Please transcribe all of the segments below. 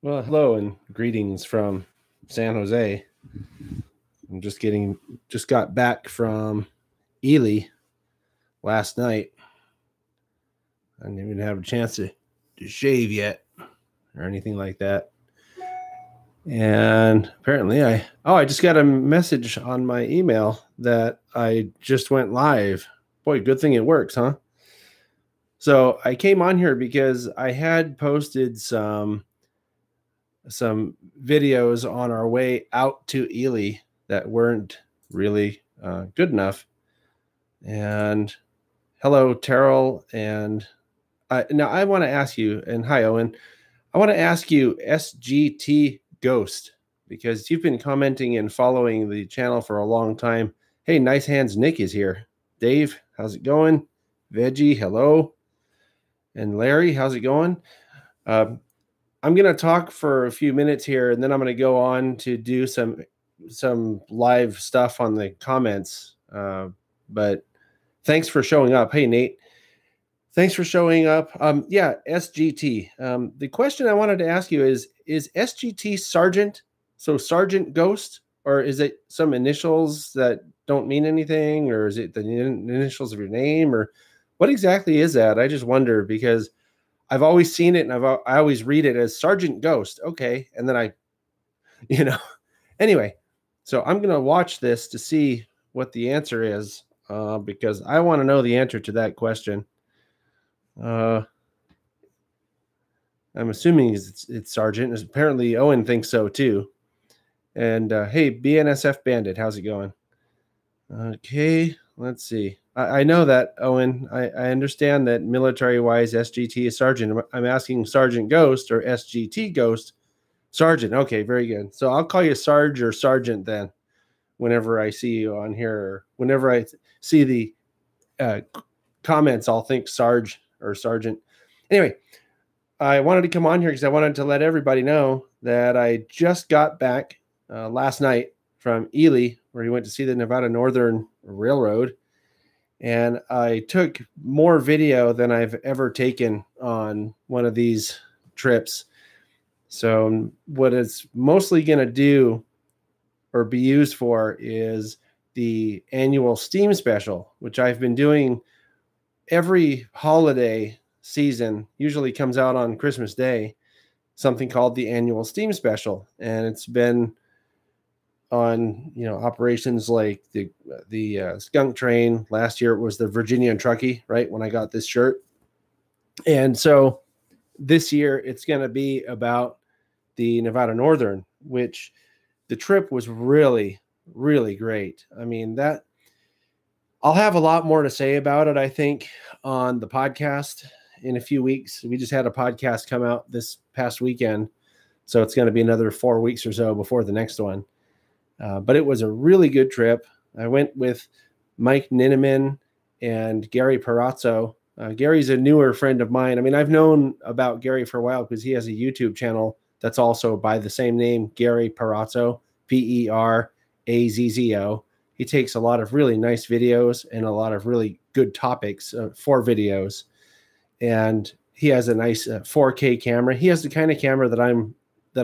Well, hello and greetings from San Jose. I'm just got back from Ely last night. I didn't even have a chance to shave yet or anything like that. And apparently I just got a message on my email that I just went live. Boy, good thing it works, huh? So I came on here because I had posted some videos on our way out to Ely that weren't really good enough. And hello, Terrell. And now I want to ask you, and hi, Owen. I want to ask you, SGT Ghost, because you've been commenting and following the channel for a long time. Hey, Nice Hands Nick is here. Dave, how's it going? Veggie, hello. And Larry, how's it going? I'm going to talk for a few minutes here, and then I'm going to go on to do some live stuff on the comments. But thanks for showing up. Hey, Nate. Thanks for showing up. Yeah, SGT. The question I wanted to ask you is SGT Sergeant? So Sergeant Ghost? Or is it some initials that don't mean anything? Or is it the initials of your name? Or what exactly is that? I just wonder because I've always seen it and I always read it as Sergeant Ghost. Okay. And then anyway, so I'm going to watch this to see what the answer is because I want to know the answer to that question. I'm assuming it's Sergeant. Apparently Owen thinks so too. And hey, BNSF Bandit, how's it going? Okay, let's see. I know that, Owen. I understand that military-wise SGT is Sergeant. I'm asking Sergeant Ghost or SGT Ghost. Sergeant. Okay, very good. So I'll call you Sarge or Sergeant then whenever I see you on here. Or whenever I see the comments, I'll think Sarge or Sergeant. Anyway, I wanted to come on here because I wanted to let everybody know that I just got back last night from Ely, where he went to see the Nevada Northern Railroad. And I took more video than I've ever taken on one of these trips. So what it's mostly going to do or be used for is the annual Steam special, which I've been doing every holiday season. Usually comes out on Christmas Day, something called the annual Steam special. And it's been on operations like the skunk train. Last year it was the Virginia and Truckee, right, when I got this shirt. And so this year it's going to be about the Nevada Northern, which the trip was really, really great. I mean, that I'll have a lot more to say about it, I think, on the podcast in a few weeks. We just had a podcast come out this past weekend, so it's going to be another 4 weeks or so before the next one. But it was a really good trip. I went with Mike Ninneman and Gary Perazzo. Gary's a newer friend of mine. I mean, I've known about Gary for a while because he has a YouTube channel that's also by the same name, Gary Perazzo, Perazzo. He takes a lot of really nice videos and a lot of really good topics for videos. And he has a nice 4K camera. He has the kind of camera that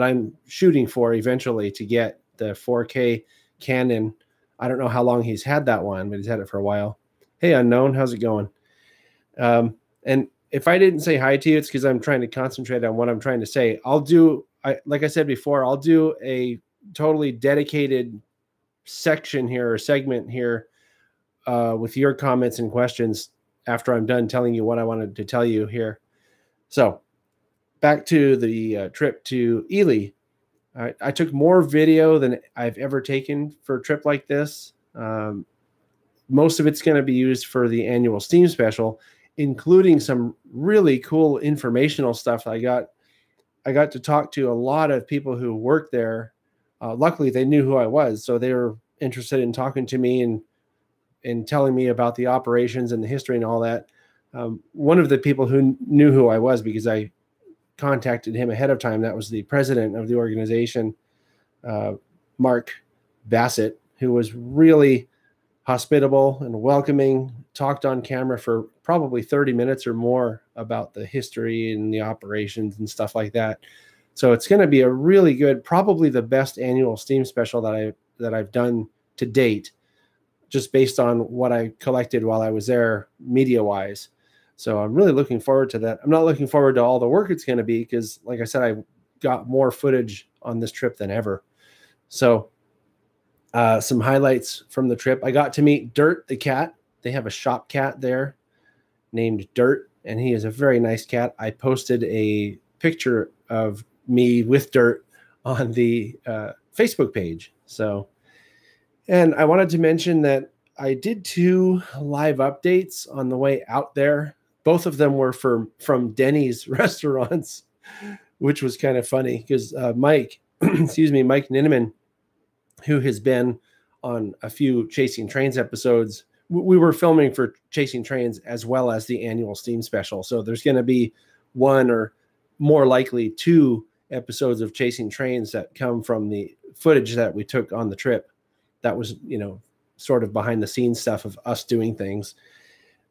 I'm shooting for eventually to get the 4K Canon. I don't know how long he's had that one, but he's had it for a while. Hey, Unknown, how's it going? And if I didn't say hi to you, it's because I'm trying to concentrate on what I'm trying to say. Like I said before, I'll do a totally dedicated section here or segment here with your comments and questions after I'm done telling you what I wanted to tell you here. So back to the trip to Ely. I took more video than I've ever taken for a trip like this. Most of it's going to be used for the annual Steam special, including some really cool informational stuff. I got to talk to a lot of people who work there. Luckily, they knew who I was, so they were interested in talking to me and telling me about the operations and the history and all that. One of the people who knew who I was, because I contacted him ahead of time, that was the president of the organization, Mark Bassett, who was really hospitable and welcoming, talked on camera for probably 30 minutes or more about the history and the operations and stuff like that. So it's going to be a really good, probably the best annual Steam special that I've done to date, just based on what I collected while I was there media wise. So I'm really looking forward to that. I'm not looking forward to all the work it's going to be because, like I said, I got more footage on this trip than ever. So some highlights from the trip. I got to meet Dirt the cat. They have a shop cat there named Dirt, and he is a very nice cat. I posted a picture of me with Dirt on the Facebook page. So, and I wanted to mention that I did 2 live updates on the way out there. Both of them were from Denny's restaurants, which was kind of funny because Mike, excuse me, Mike Ninneman, who has been on a few Chasing Trains episodes, we were filming for Chasing Trains as well as the annual Steam special. So there's going to be 1 or more likely 2 episodes of Chasing Trains that come from the footage that we took on the trip. That was, sort of behind the scenes stuff of us doing things.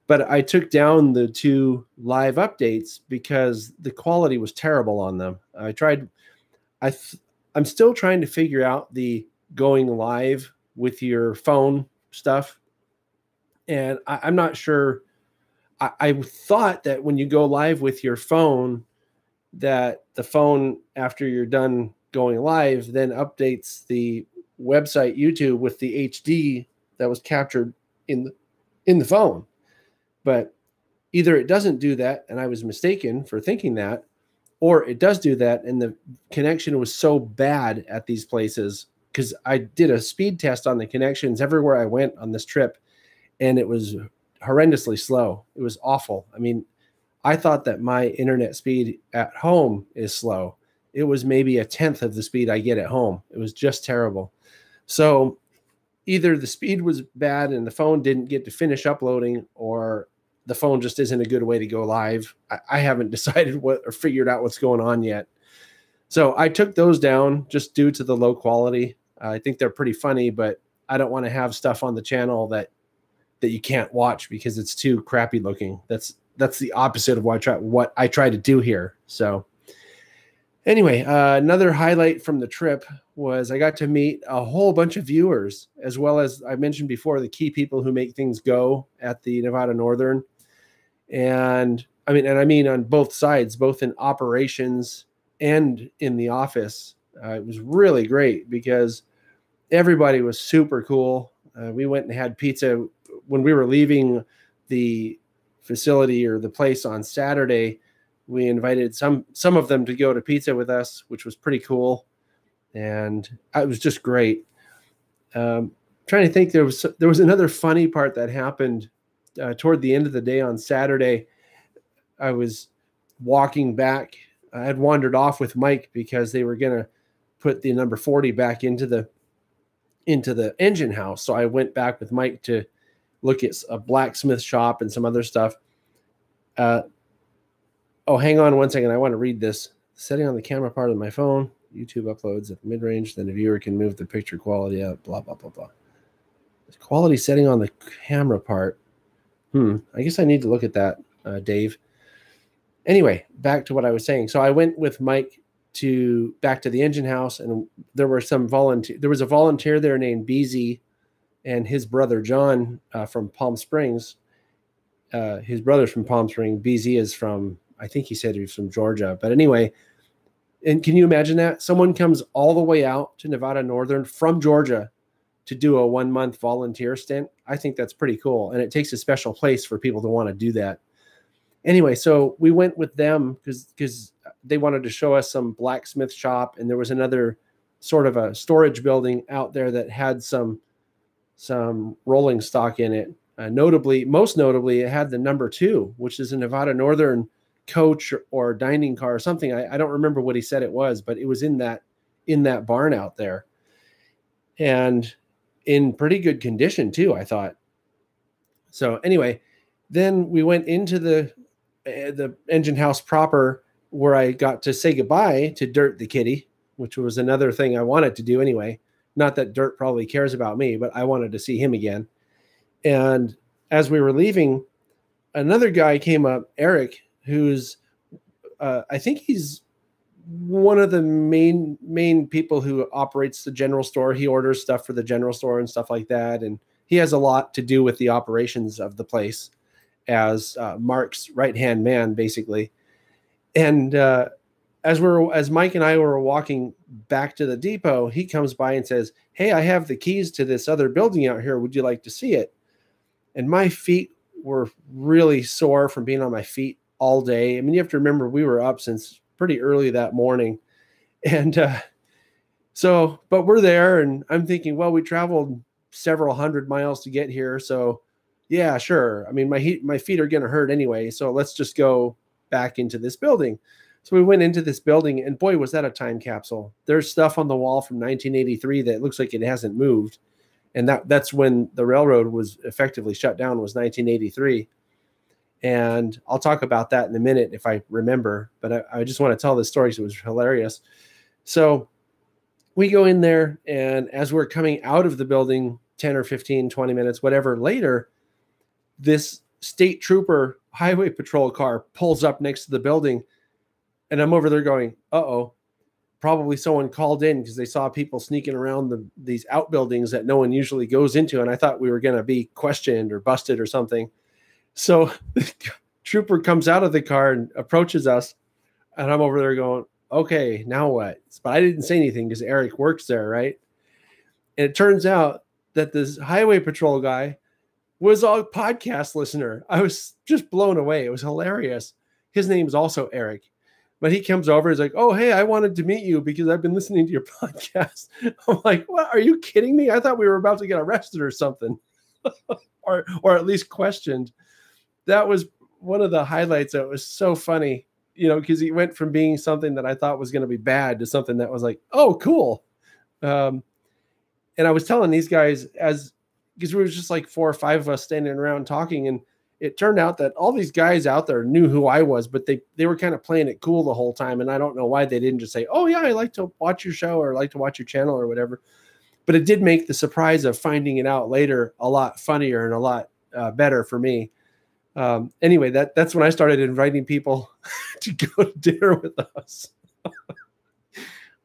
But I took down the 2 live updates because the quality was terrible on them. I'm still trying to figure out the going live with your phone stuff. And I'm not sure. I thought that when you go live with your phone, that the phone, after you're done going live, then updates the website YouTube with the HD that was captured in the phone. But either it doesn't do that, and I was mistaken for thinking that, or it does do that, and the connection was so bad at these places, because I did a speed test on the connections everywhere I went on this trip, and it was horrendously slow. It was awful. I mean, I thought that my internet speed at home is slow. It was maybe 1/10 of the speed I get at home. It was just terrible. So either the speed was bad and the phone didn't get to finish uploading, or the phone just isn't a good way to go live. I haven't decided what or figured out what's going on yet. So I took those down just due to the low quality. I think they're pretty funny, but I don't want to have stuff on the channel that you can't watch because it's too crappy looking. That's the opposite of what I try to do here. So anyway, another highlight from the trip was I got to meet a whole bunch of viewers, as well as I mentioned before, the key people who make things go at the Nevada Northern. And I mean on both sides, both in operations and in the office. It was really great because everybody was super cool. We went and had pizza when we were leaving the facility or the place on Saturday. We invited some of them to go to pizza with us, which was pretty cool. And it was just great. Trying to think, there was another funny part that happened toward the end of the day on Saturday. I was walking back. I had wandered off with Mike because they were going to put the number 40 back into the engine house. So I went back with Mike to look at a blacksmith shop and some other stuff. Oh, hang on one second. I want to read this. Setting on the camera part of my phone. YouTube uploads at mid-range. Then the viewer can move the picture quality up. Blah, blah, blah, blah. Quality setting on the camera part. I guess I need to look at that, Dave. Anyway, back to what I was saying. So I went with Mike back to the engine house, and there were some volunteer. There was a volunteer there named BZ, and his brother John from Palm Springs. His brother's from Palm Springs. BZ is from, I think he said he was from Georgia. But anyway, and can you imagine that? Someone comes all the way out to Nevada Northern from Georgia to do a 1-month volunteer stint. I think that's pretty cool. And it takes a special place for people to want to do that. Anyway, so we went with them because they wanted to show us some blacksmith shop. And there was another sort of a storage building out there that had some rolling stock in it. Most notably, it had the number 2, which is a Nevada Northern coach or dining car or something. I don't remember what he said it was, but it was in that barn out there. And in pretty good condition too, I thought. So anyway, then we went into the engine house proper, where I got to say goodbye to Dirt the kitty, which was another thing I wanted to do anyway. Not that Dirt probably cares about me, but I wanted to see him again. And as we were leaving, another guy came up, Eric, who's I think he's one of the main people who operates the general store. He orders stuff for the general store and stuff like that, and he has a lot to do with the operations of the place as Mark's right-hand man, basically. And as Mike and I were walking back to the depot, he comes by and says, "Hey, I have the keys to this other building out here. Would you like to see it?" And my feet were really sore from being on my feet all day. I mean, you have to remember we were up since pretty early that morning. And but we're there, and I'm thinking, well, we traveled several hundred miles to get here. So yeah, sure. I mean, my feet are going to hurt anyway. So let's just go back into this building. So we went into this building, and boy, was that a time capsule. There's stuff on the wall from 1983 that looks like it hasn't moved. And that's when the railroad was effectively shut down, was 1983. And I'll talk about that in a minute if I remember, but I just want to tell this story because it was hilarious. So we go in there, and as we're coming out of the building 10 or 15, 20 minutes, whatever later, this state trooper highway patrol car pulls up next to the building. And I'm over there going, uh-oh, probably someone called in because they saw people sneaking around these outbuildings that no one usually goes into. And I thought we were going to be questioned or busted or something. So the trooper comes out of the car and approaches us. And I'm over there going, okay, now what? But I didn't say anything because Eric works there, right? And it turns out that this highway patrol guy was a podcast listener. I was just blown away. It was hilarious. His name is also Eric. But he comes over, he's like, "Oh, hey, I wanted to meet you because I've been listening to your podcast." I'm like, "What? Are you kidding me? I thought we were about to get arrested or something." or at least questioned. That was one of the highlights. It was so funny, because he went from being something that I thought was going to be bad to something that was like, "Oh, cool." And I was telling these guys because we were just like 4 or 5 of us standing around talking, and it turned out that all these guys out there knew who I was, but they were kind of playing it cool the whole time. And I don't know why they didn't just say, "Oh yeah, I like to watch your show," or "I like to watch your channel," or whatever. But it did make the surprise of finding it out later a lot funnier and a lot better for me. Anyway, that's when I started inviting people to go to dinner with us.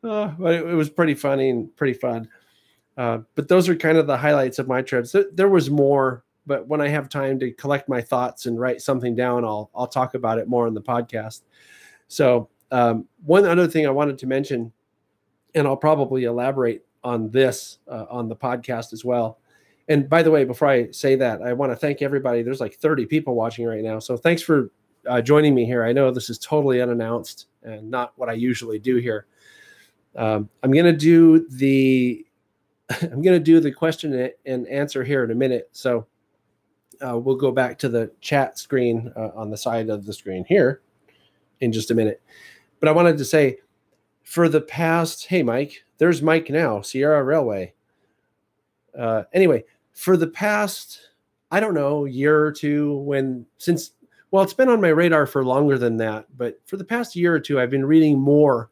But it was pretty funny and pretty fun. But those are kind of the highlights of my trips. There was more, but when I have time to collect my thoughts and write something down, I'll talk about it more on the podcast. So one other thing I wanted to mention, and I'll probably elaborate on this on the podcast as well. And by the way, before I say that, I want to thank everybody. There's like 30 people watching right now. So thanks for joining me here. I know this is totally unannounced and not what I usually do here. I'm going to do the question and answer here in a minute. So we'll go back to the chat screen on the side of the screen here in just a minute. But I wanted to say, for the past, hey, Mike, there's Mike now, Sierra Railway. Anyway, for the past, I don't know, year or two, it's been on my radar for longer than that, but for the past year or two, I've been reading more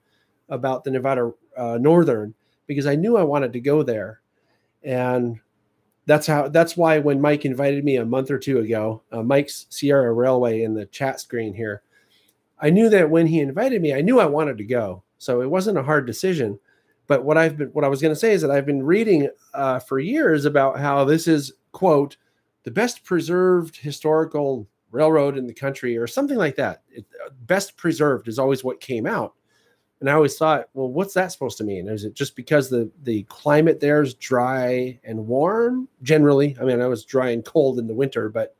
about the Nevada Northern because I knew I wanted to go there. And that's why when Mike invited me a month or two ago, Mike's Sierra Railway in the chat screen here, I knew that when he invited me, I knew I wanted to go. So it wasn't a hard decision. But what I was going to say is that I've been reading for years about how this is, quote, the best preserved historical railroad in the country or something like that. Best preserved is always what came out. And I always thought, well, what's that supposed to mean? Is it just because the climate there is dry and warm generally? I mean, I was dry and cold in the winter, but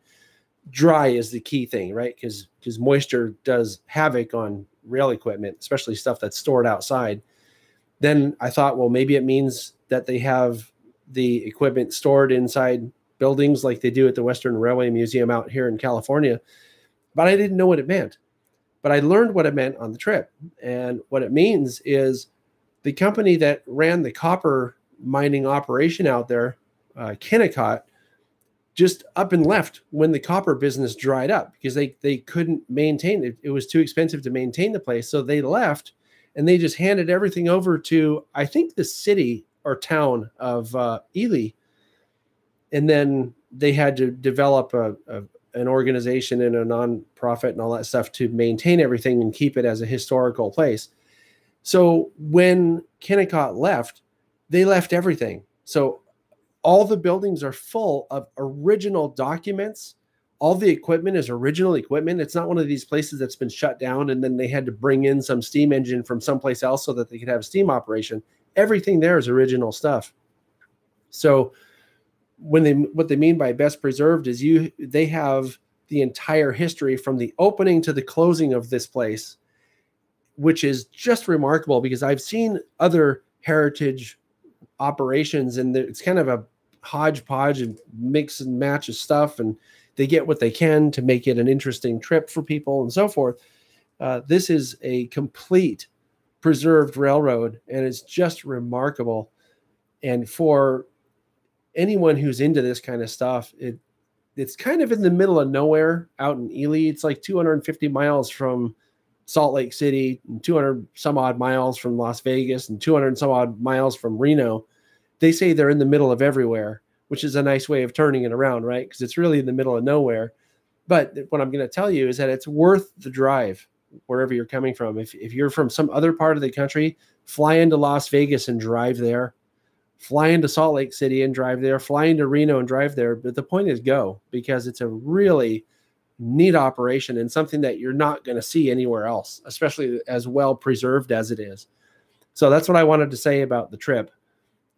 dry is the key thing, right? Because moisture does havoc on rail equipment, especially stuff that's stored outside. Then I thought, well, maybe it means that they have the equipment stored inside buildings like they do at the Western Railway Museum out here in California. But I didn't know what it meant. But I learned what it meant on the trip. And what it means is the company that ran the copper mining operation out there, Kennecott, just up and left when the copper business dried up because they couldn't maintain it. It was too expensive to maintain the place. So they left and they just handed everything over to, I think, the city or town of Ely. And then they had to develop an organization and a nonprofit and all that stuff to maintain everything and keep it as a historical place. So when Kennecott left, they left everything. So all the buildings are full of original documents. All the equipment is original equipment. It's not one of these places that's been shut down and then they had to bring in some steam engine from someplace else so that they could have steam operation. Everything there is original stuff. So what they mean by best preserved is they have the entire history from the opening to the closing of this place, which is just remarkable because I've seen other heritage operations and it's kind of a hodgepodge and mix and match of stuff, and they get what they can to make it an interesting trip for people and so forth. This is a complete preserved railroad, and it's just remarkable. And for anyone who's into this kind of stuff, it's kind of in the middle of nowhere out in Ely. It's like 250 miles from Salt Lake City and 200 some odd miles from Las Vegas and 200 some odd miles from Reno. They say they're in the middle of everywhere, which is a nice way of turning it around, right? Because it's really in the middle of nowhere. But what I'm going to tell you is that it's worth the drive wherever you're coming from. If you're from some other part of the country, fly into Las Vegas and drive there. Fly into Salt Lake City and drive there. Fly into Reno and drive there. But the point is go, because it's a really neat operation and something that you're not going to see anywhere else, especially as well preserved as it is. So that's what I wanted to say about the trip.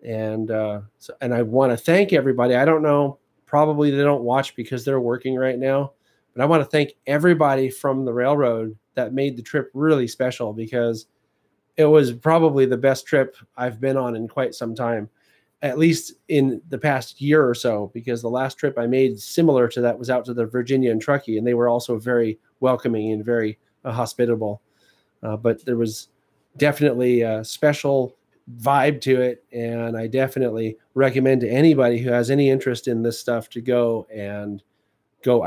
And I want to thank everybody. I don't know, probably they don't watch because they're working right now, but I want to thank everybody from the railroad that made the trip really special, because it was probably the best trip I've been on in quite some time, at least in the past year or so, because the last trip I made similar to that was out to the Virginia and Truckee, and they were also very welcoming and very hospitable. But there was definitely a special vibe to it, and I definitely recommend to anybody who has any interest in this stuff to go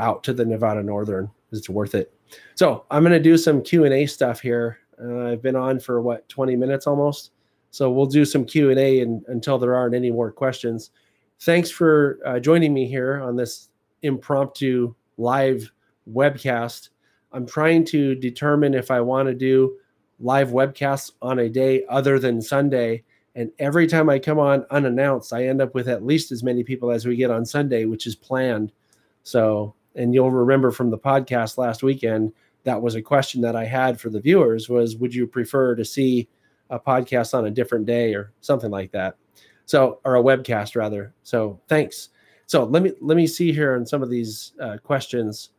out to the Nevada Northern. It's worth it. So I'm going to do some Q&A stuff here. I've been on for 20 minutes almost. So we'll do some Q&A until there aren't any more questions. Thanks for joining me here on this impromptu live webcast. I'm trying to determine if I want to do live webcasts on a day other than Sunday. And every time I come on unannounced, I end up with at least as many people as we get on Sunday, which is planned. So, and you'll remember from the podcast last weekend, that was a question that I had for the viewers was, would you prefer to see a podcast on a different day or something like that? So, or a webcast rather. So thanks. So let me see here on some of these questions.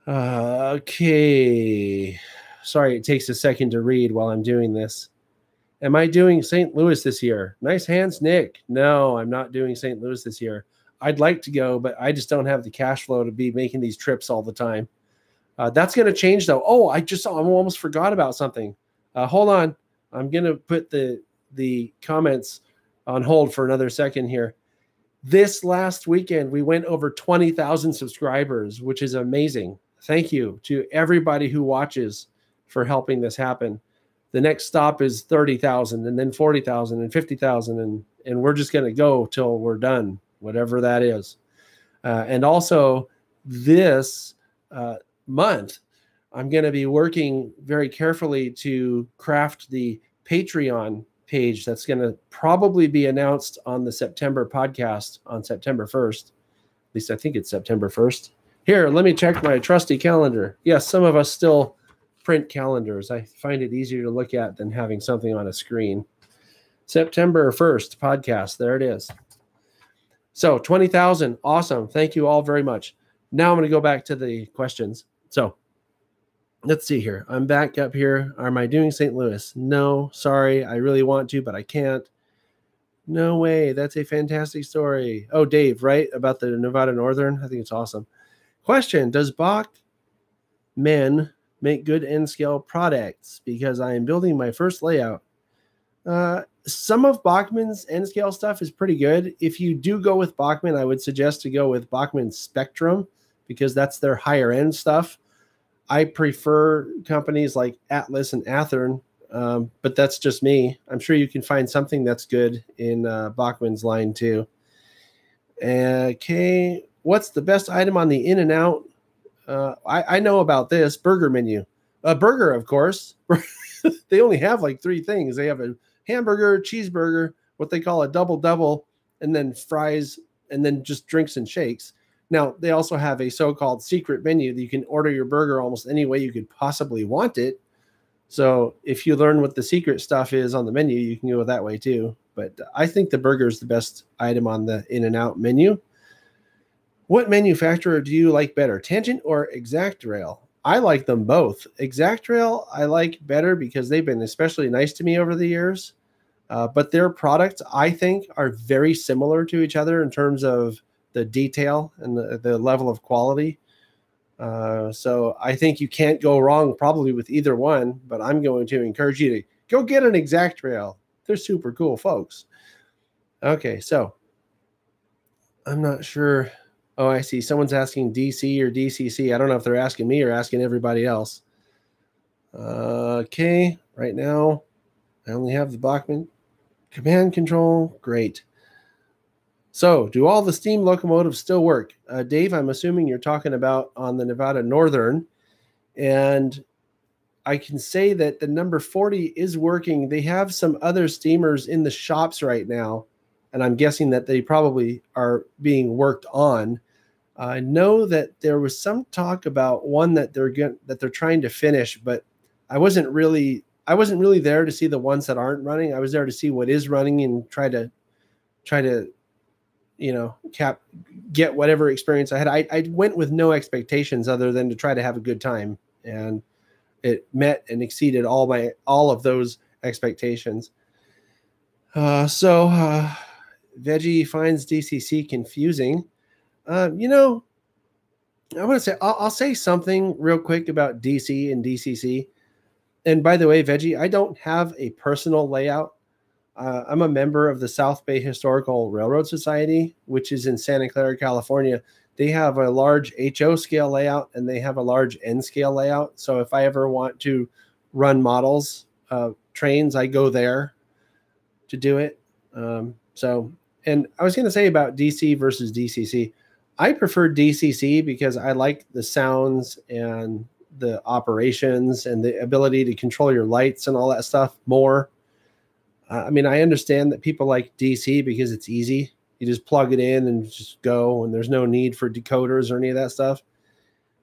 Okay. Sorry, it takes a second to read while I'm doing this. Am I doing St. Louis this year? Nice hands, Nick. No, I'm not doing St. Louis this year. I'd like to go, but I just don't have the cash flow to be making these trips all the time. That's going to change, though. Oh, I almost forgot about something. Hold on. I'm going to put the comments on hold for another second here. This last weekend, we went over 20,000 subscribers, which is amazing. Thank you to everybody who watches for helping this happen. The next stop is 30,000 and then 40,000 and 50,000. And we're just going to go till we're done, whatever that is. And also this month, I'm going to be working very carefully to craft the Patreon page that's going to probably be announced on the September podcast on September 1st. At least I think it's September 1st. Here, let me check my trusty calendar. Yes, some of us still print calendars. I find it easier to look at than having something on a screen. September 1st podcast. There it is. So 20,000. Awesome. Thank you all very much. Now I'm going to go back to the questions. So let's see here. I'm back up here. Am I doing St. Louis? No, sorry. I really want to, but I can't. No way. That's a fantastic story. Oh, Dave, right? About the Nevada Northern. I think it's awesome. Question. Does Bachman make good N-scale products? Because I am building my first layout. Some of Bachman's N-scale stuff is pretty good. If you do go with Bachman, I would suggest to go with Bachman Spectrum, because that's their higher end stuff. I prefer companies like Atlas and Athearn, but that's just me. I'm sure you can find something that's good in Bachman's line too. Okay, what's the best item on the In-N-Out? I know about this burger menu. A burger, of course. They only have like 3 things. They have a hamburger, cheeseburger, what they call a double, and then fries, and then just drinks and shakes. Now, they also have a so-called secret menu that you can order your burger almost any way you could possibly want it. So if you learn what the secret stuff is on the menu, you can go that way too. But I think the burger is the best item on the In-N-Out menu. What manufacturer do you like better, Tangent or Exactrail? I like them both. Exactrail I like better because they've been especially nice to me over the years. But their products, I think, are very similar to each other in terms of the detail and the level of quality. So I think you can't go wrong probably with either one, but I'm going to encourage you to go get an Exactrail. They're super cool, folks. Okay, so I'm not sure. Oh, I see. Someone's asking DC or DCC. I don't know if they're asking me or asking everybody else. Okay, right now I only have the Bachmann command control. Great. So, do all the steam locomotives still work? Dave, I'm assuming you're talking about on the Nevada Northern. And I can say that the number 40 is working. They have some other steamers in the shops right now, and I'm guessing that they probably are being worked on. I know that there was some talk about one that they're trying to finish, but I wasn't really there to see the ones that aren't running. I was there to see what is running and try to get whatever experience I had. I went with no expectations other than to try to have a good time, and it met and exceeded all of those expectations. So Veggie finds DCC confusing. I want to say I'll say something real quick about DC and DCC. And by the way, Veggie, I don't have a personal layout. I'm a member of the South Bay Historical Railroad Society, which is in Santa Clara, California. They have a large HO scale layout and they have a large N scale layout. So if I ever want to run models, trains, I go there to do it. And I was going to say about DC versus DCC. I prefer DCC because I like the sounds and the operations and the ability to control your lights and all that stuff more. I mean, I understand that people like DC because it's easy. You just plug it in and just go, and there's no need for decoders or any of that stuff.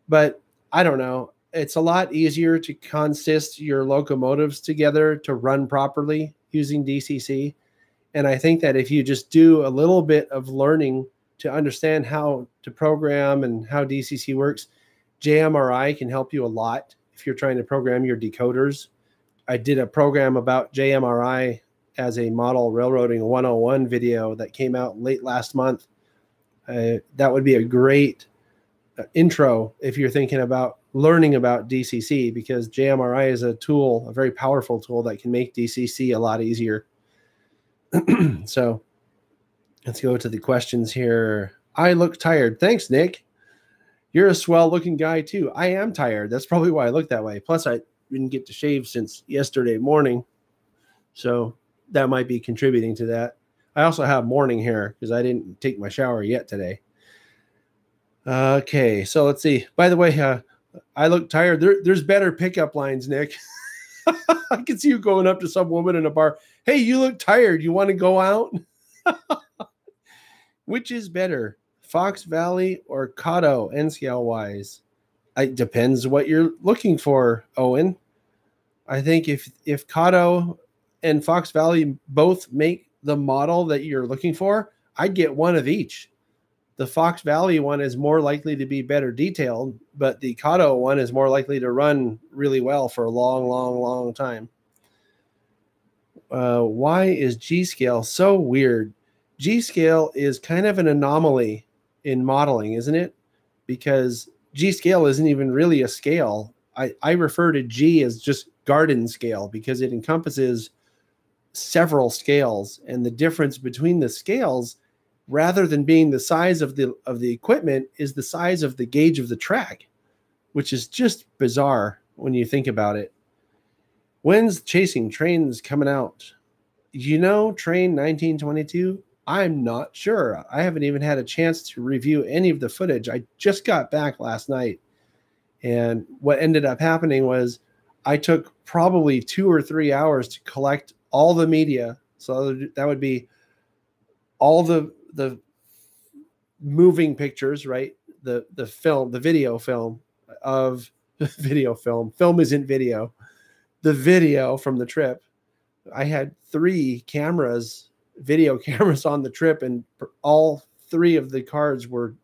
But I don't know. It's a lot easier to consist your locomotives together to run properly using DCC. And I think that if you just do a little bit of learning to understand how to program and how DCC works, JMRI can help you a lot if you're trying to program your decoders. I did a program about JMRI as a model railroading 101 video that came out late last month. That would be a great intro if you're thinking about learning about DCC, because JMRI is a tool, a very powerful tool that can make DCC a lot easier. So let's go to the questions here. I look tired. Thanks, Nick. You're a swell looking guy too. I am tired. That's probably why I look that way. Plus, I didn't get to shave since yesterday morning. So that might be contributing to that. I also have morning hair because I didn't take my shower yet today. Okay, so let's see. By the way, I look tired. There's better pickup lines, Nick. I can see you going up to some woman in a bar. Hey, you look tired. You want to go out? Which is better, Fox Valley or Cotto, N-scale wise? It depends what you're looking for, Owen. I think if Cotto and Fox Valley both make the model that you're looking for, I'd get one of each. The Fox Valley one is more likely to be better detailed, but the Cotto one is more likely to run really well for a long, long, long time. Why is G-scale so weird? G-scale is kind of an anomaly in modeling, isn't it? Because G-scale isn't even really a scale. I refer to G as just garden scale because it encompasses several scales, and the difference between the scales, rather than being the size of the equipment, is the size of the gauge of the track, which is just bizarre when you think about it. When's Chasing Trains coming out? Train 1922? I'm not sure. I haven't even had a chance to review any of the footage. I just got back last night, and what ended up happening was I took probably 2 or 3 hours to collect all the media. So that would be all the moving pictures, right? The film, the video film of video film. Film isn't video. The video from the trip. I had 3 cameras, video cameras on the trip, and all 3 of the cards were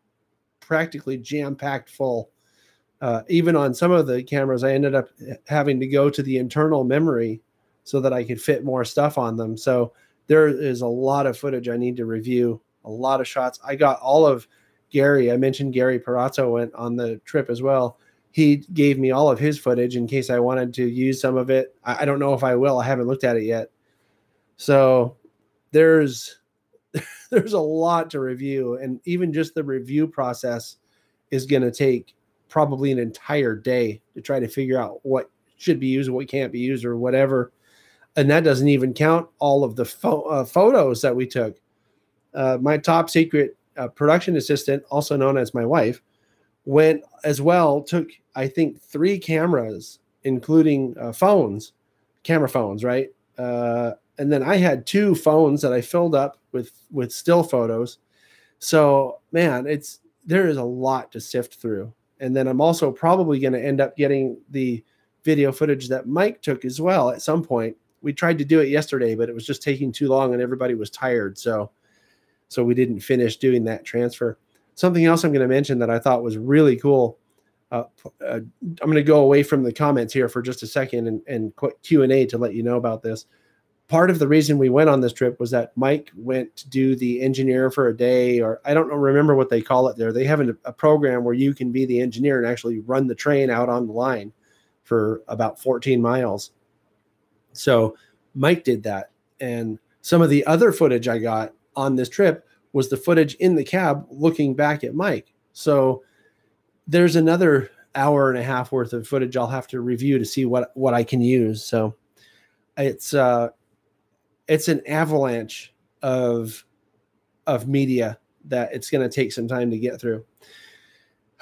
practically jam-packed full. Even on some of the cameras, I ended up having to go to the internal memory so that I could fit more stuff on them. So there is a lot of footage I need to review, a lot of shots. I got all of Gary. I mentioned Gary Perazzo went on the trip as well. He gave me all of his footage in case I wanted to use some of it. I don't know if I will. I haven't looked at it yet. So there's a lot to review, and even just the review process is going to take probably an entire day to try to figure out what should be used, what can't be used, or whatever. And that doesn't even count all of the photos that we took. My top secret production assistant, also known as my wife, went as well, took, I think, 3 cameras, including camera phones, right? And then I had 2 phones that I filled up with still photos. So, man, there is a lot to sift through. And then I'm also probably going to end up getting the video footage that Mike took as well at some point. We tried to do it yesterday, but it was just taking too long and everybody was tired. So we didn't finish doing that transfer. Something else I'm going to mention that I thought was really cool. I'm going to go away from the comments here for just a second and Q&A to let you know about this. Part of the reason we went on this trip was that Mike went to do the engineer for a day, or I don't remember what they call it there. They have a program where you can be the engineer and actually run the train out on the line for about 14 miles. So Mike did that. And some of the other footage I got on this trip was the footage in the cab looking back at Mike. So there's another hour and a half worth of footage I'll have to review to see what I can use. So it's an avalanche of media that it's going to take some time to get through.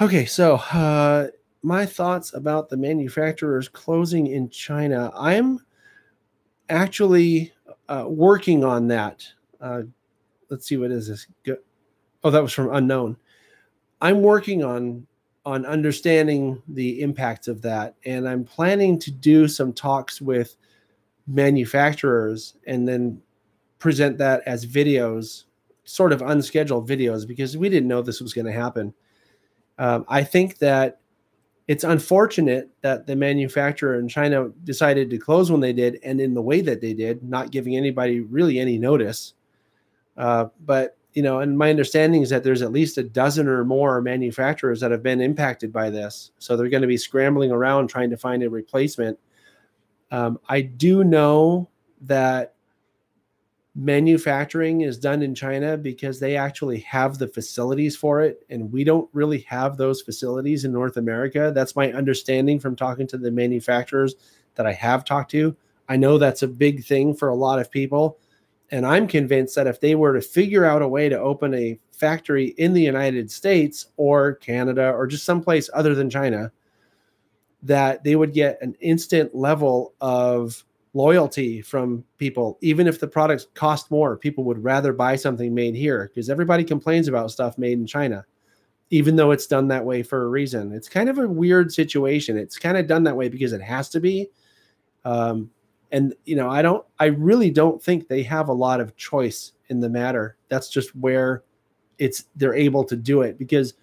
Okay, so my thoughts about the manufacturers closing in China. I'm actually working on that. Let's see, what is this? Oh, that was from Unknown. I'm working on understanding the impacts of that, and I'm planning to do some talks with manufacturers and then present that as videos, sort of unscheduled videos, because we didn't know this was going to happen. I think that it's unfortunate that the manufacturer in China decided to close when they did and in the way that they did, not giving anybody really any notice. But, and my understanding is that there's at least a dozen or more manufacturers that have been impacted by this. So they're going to be scrambling around trying to find a replacement. I do know that manufacturing is done in China because they actually have the facilities for it, and we don't really have those facilities in North America. That's my understanding from talking to the manufacturers that I have talked to. I know that's a big thing for a lot of people, and I'm convinced that if they were to figure out a way to open a factory in the United States or Canada or just someplace other than China, that they would get an instant level of loyalty from people. Even if the products cost more, people would rather buy something made here, because everybody complains about stuff made in China, even though it's done that way for a reason. It's kind of a weird situation. It's kind of done that way because it has to be. And I really don't think they have a lot of choice in the matter. That's just where they're able to do it, because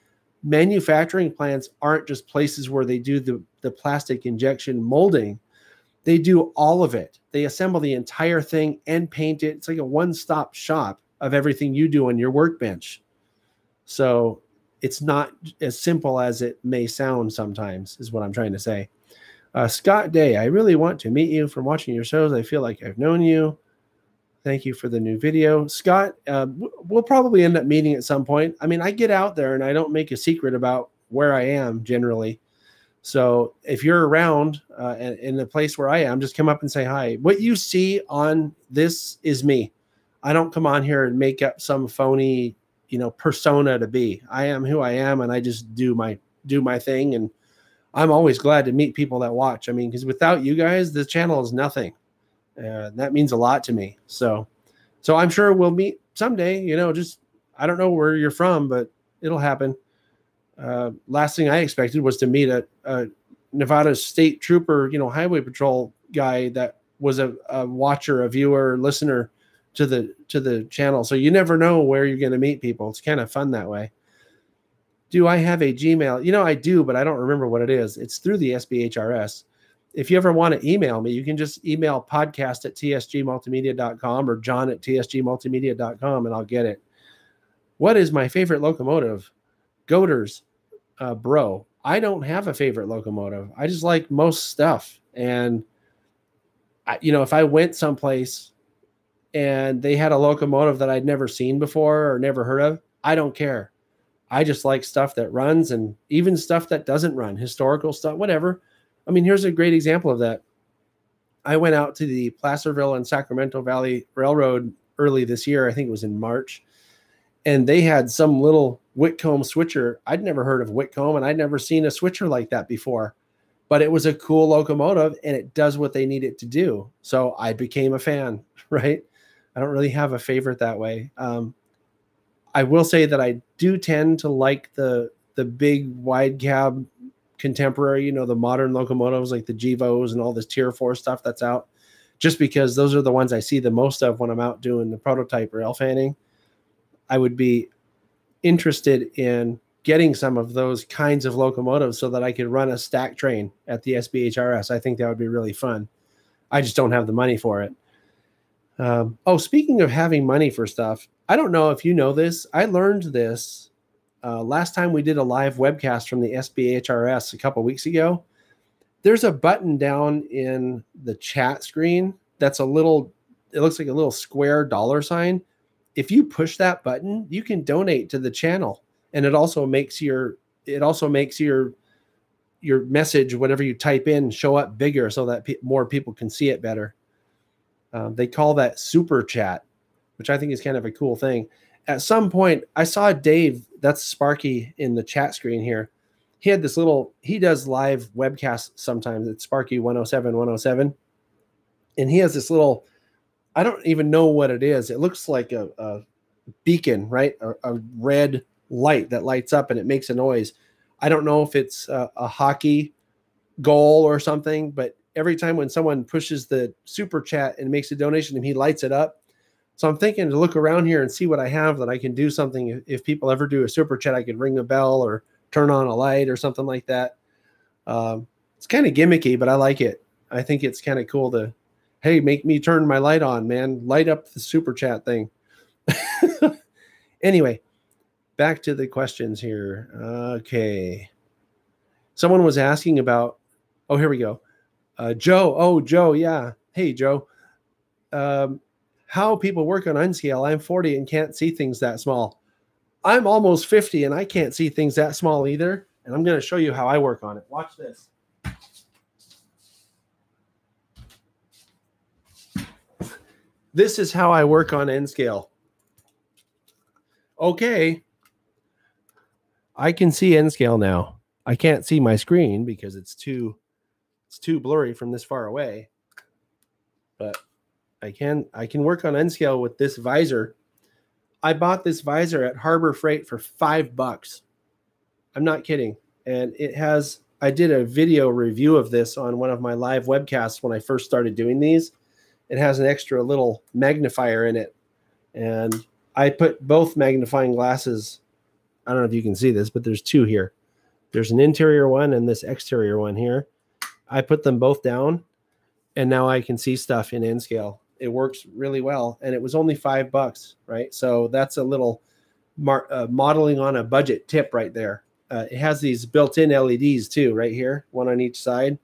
manufacturing plants aren't just places where they do the plastic injection molding. They do all of it. They assemble the entire thing and paint it. It's like a one-stop shop of everything you do on your workbench. So it's not as simple as it may sound sometimes, is what I'm trying to say. Scott Day, I really want to meet you. From watching your shows, I feel like I've known you. Thank you for the new video. Scott, we'll probably end up meeting at some point. I mean, I get out there and I don't make a secret about where I am generally. So if you're around in the place where I am, just come up and say hi. What you see on this is me. I don't come on here and make up some phony, persona to be. I am who I am, and I just do my thing. And I'm always glad to meet people that watch. I mean, because without you guys, this channel is nothing. That means a lot to me. So I'm sure we'll meet someday. Just I don't know where you're from, but it'll happen. Last thing I expected was to meet a Nevada State Trooper, highway patrol guy that was a watcher, a viewer, listener to the channel. So you never know where you're going to meet people. It's kind of fun that way. Do I have a Gmail? I do, but I don't remember what it is. It's through the SBHRS. If you ever want to email me, you can just email podcast@tsgmultimedia.com or john@tsgmultimedia.com and I'll get it. What is my favorite locomotive? Goaters, bro. I don't have a favorite locomotive. I just like most stuff. And, if I went someplace and they had a locomotive that I'd never seen before or never heard of, I don't care. I just like stuff that runs and even stuff that doesn't run, historical stuff, whatever. I mean, here's a great example of that. I went out to the Placerville and Sacramento Valley Railroad early this year. I think it was in March. And they had some little Whitcomb switcher. I'd never heard of Whitcomb, and I'd never seen a switcher like that before. But it was a cool locomotive, and it does what they need it to do. So I became a fan, right? I don't really have a favorite that way. I will say that I do tend to like the big wide cab contemporary, the modern locomotives like the Gevos and all this Tier 4 stuff that's out, just because those are the ones I see the most of when I'm out doing the prototype rail fanning. I would be interested in getting some of those kinds of locomotives so that I could run a stack train at the SBHRS. I think that would be really fun. I just don't have the money for it. Speaking of having money for stuff, I don't know if you know this. I learned this last time we did a live webcast from the SBHRS a couple weeks ago. There's a button down in the chat screen that's it looks like a little square dollar sign. If you push that button, you can donate to the channel, and it also makes your message, whatever you type in, show up bigger so that more people can see it better. They call that super chat, which I think is kind of a cool thing. At some point, I saw Dave, that's Sparky in the chat screen here. He had he does live webcasts sometimes. It's Sparky 107. And he has this little, I don't even know what it is. It looks like a beacon, right? A red light that lights up and it makes a noise. I don't know if it's a hockey goal or something, but every time when someone pushes the super chat and makes a donation, he lights it up. So I'm thinking to look around here and see what I have that I can do something. If people ever do a super chat, I could ring a bell or turn on a light or something like that. It's kind of gimmicky, but I like it. I think it's kind of cool to, hey, make me turn my light on, man. Light up the super chat thing. Anyway, back to the questions here. Okay. Someone was asking about, here we go. Joe. Joe. Yeah. Hey, Joe. How people work on Unscale. I'm 40 and can't see things that small. I'm almost 50 and I can't see things that small either. And I'm going to show you how I work on it. Watch this. This is how I work on N-Scale. Okay. I can see N-Scale now. I can't see my screen because it's too blurry from this far away. But I can work on N-Scale with this visor. I bought this visor at Harbor Freight for $5. I'm not kidding. And I did a video review of this on one of my live webcasts when I first started doing these. It has an extra little magnifier in it. And I put both magnifying glasses. I don't know if you can see this, but there's two here. There's an interior one and this exterior one here. I put them both down, and now I can see stuff in N-Scale. It works really well, and it was only $5, right? So that's a little modeling on a budget tip right there. It has these built-in LEDs too, right here, one on each side.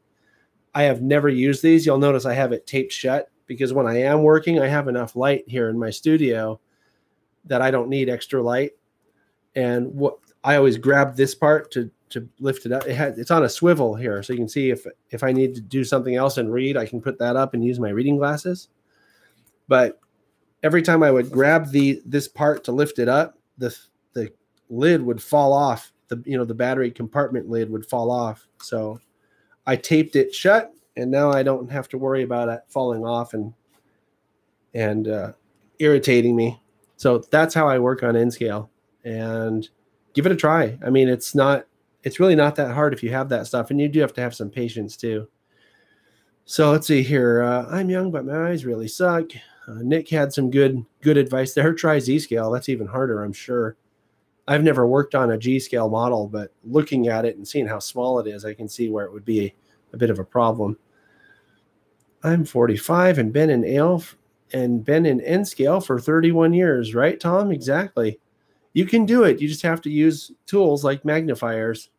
I have never used these. You'll notice I have it taped shut because when I am working, I have enough light here in my studio that I don't need extra light. And I always grab this part to lift it up. It's on a swivel here, so you can see if I need to do something else and read, I can put that up and use my reading glasses. But every time I would grab this part to lift it up, the lid would fall off the battery compartment lid would fall off. So I taped it shut, and now I don't have to worry about it falling off and irritating me. So that's how I work on N-Scale, and give it a try. I mean, it's really not that hard if you have that stuff, and you do have to have some patience too. So let's see here. I'm young, but my eyes really suck. Nick had some good advice there. Try Z-Scale. That's even harder, I'm sure. I've never worked on a G-Scale model, but looking at it and seeing how small it is, I can see where it would be a bit of a problem. I'm 45 and been in N-Scale for 31 years, right, Tom? Exactly. You can do it. You just have to use tools like magnifiers.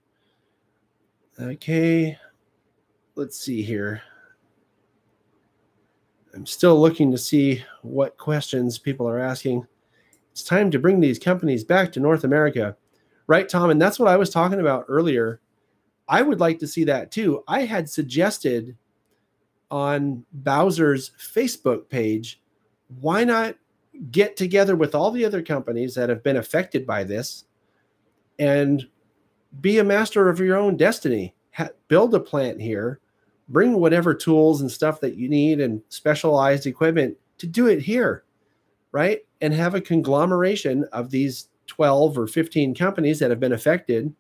Okay. Let's see here. I'm still looking to see what questions people are asking. It's time to bring these companies back to North America. Right, Tom? And that's what I was talking about earlier. I would like to see that too. I had suggested on Bowser's Facebook page, why not get together with all the other companies that have been affected by this and be a master of your own destiny. Build a plant here, bring whatever tools and stuff that you need and specialized equipment to do it here, right? And have a conglomeration of these 12 or 15 companies that have been affected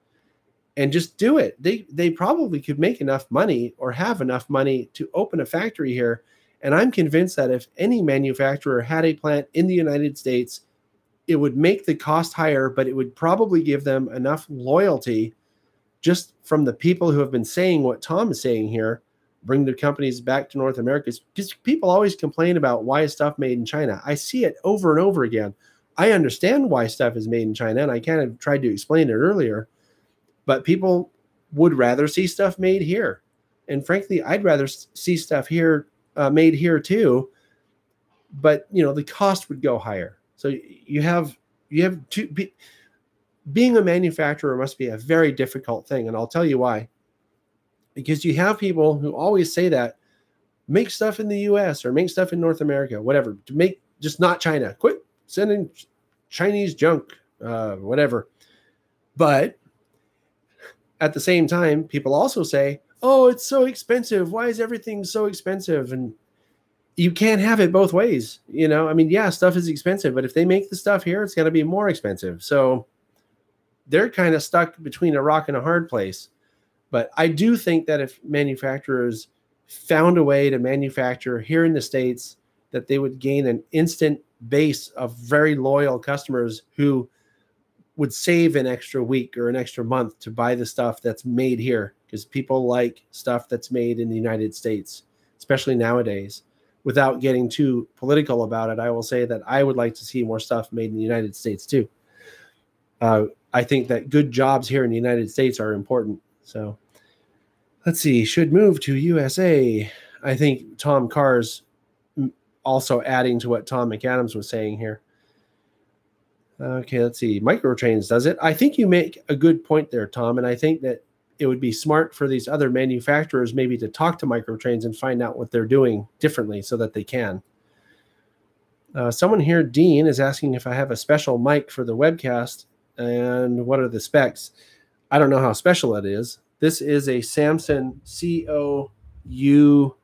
and just do it. They probably could make enough money or have enough money to open a factory here. And I'm convinced that if any manufacturer had a plant in the United States, it would make the cost higher, but it would probably give them enough loyalty just from the people who have been saying what Tom is saying here, bring the companies back to North America. Because people always complain about why is stuff made in China. I see it over and over again. I understand why stuff is made in China, and I kind of tried to explain it earlier, but people would rather see stuff made here. And frankly, I'd rather see stuff here made here too, but the cost would go higher. So you have to being a manufacturer must be a very difficult thing, and I'll tell you why. Because you have people who always say that make stuff in the US or make stuff in North America, whatever, to make just not China. Quit sending Chinese junk, whatever. But at the same time, people also say, oh, it's so expensive. Why is everything so expensive? And you can't have it both ways. I mean, yeah, stuff is expensive, but if they make the stuff here, it's going to be more expensive. So they're kind of stuck between a rock and a hard place. But I do think that if manufacturers found a way to manufacture here in the States, that they would gain an instant base of very loyal customers who would save an extra week or an extra month to buy the stuff that's made here, because people like stuff that's made in the United States, especially nowadays. Without getting too political about it, I will say that I would like to see more stuff made in the United States too. I think that good jobs here in the United States are important. So let's see, should move to USA. I think Tom Carr's also adding to what Tom McAdams was saying here. Okay, let's see. Microtrains does it. I think you make a good point there, Tom, and I think that it would be smart for these other manufacturers maybe to talk to Microtrains and find out what they're doing differently so that they can. Someone here, Dean, is asking if I have a special mic for the webcast and what are the specs. I don't know how special it is. This is a Samson COU1,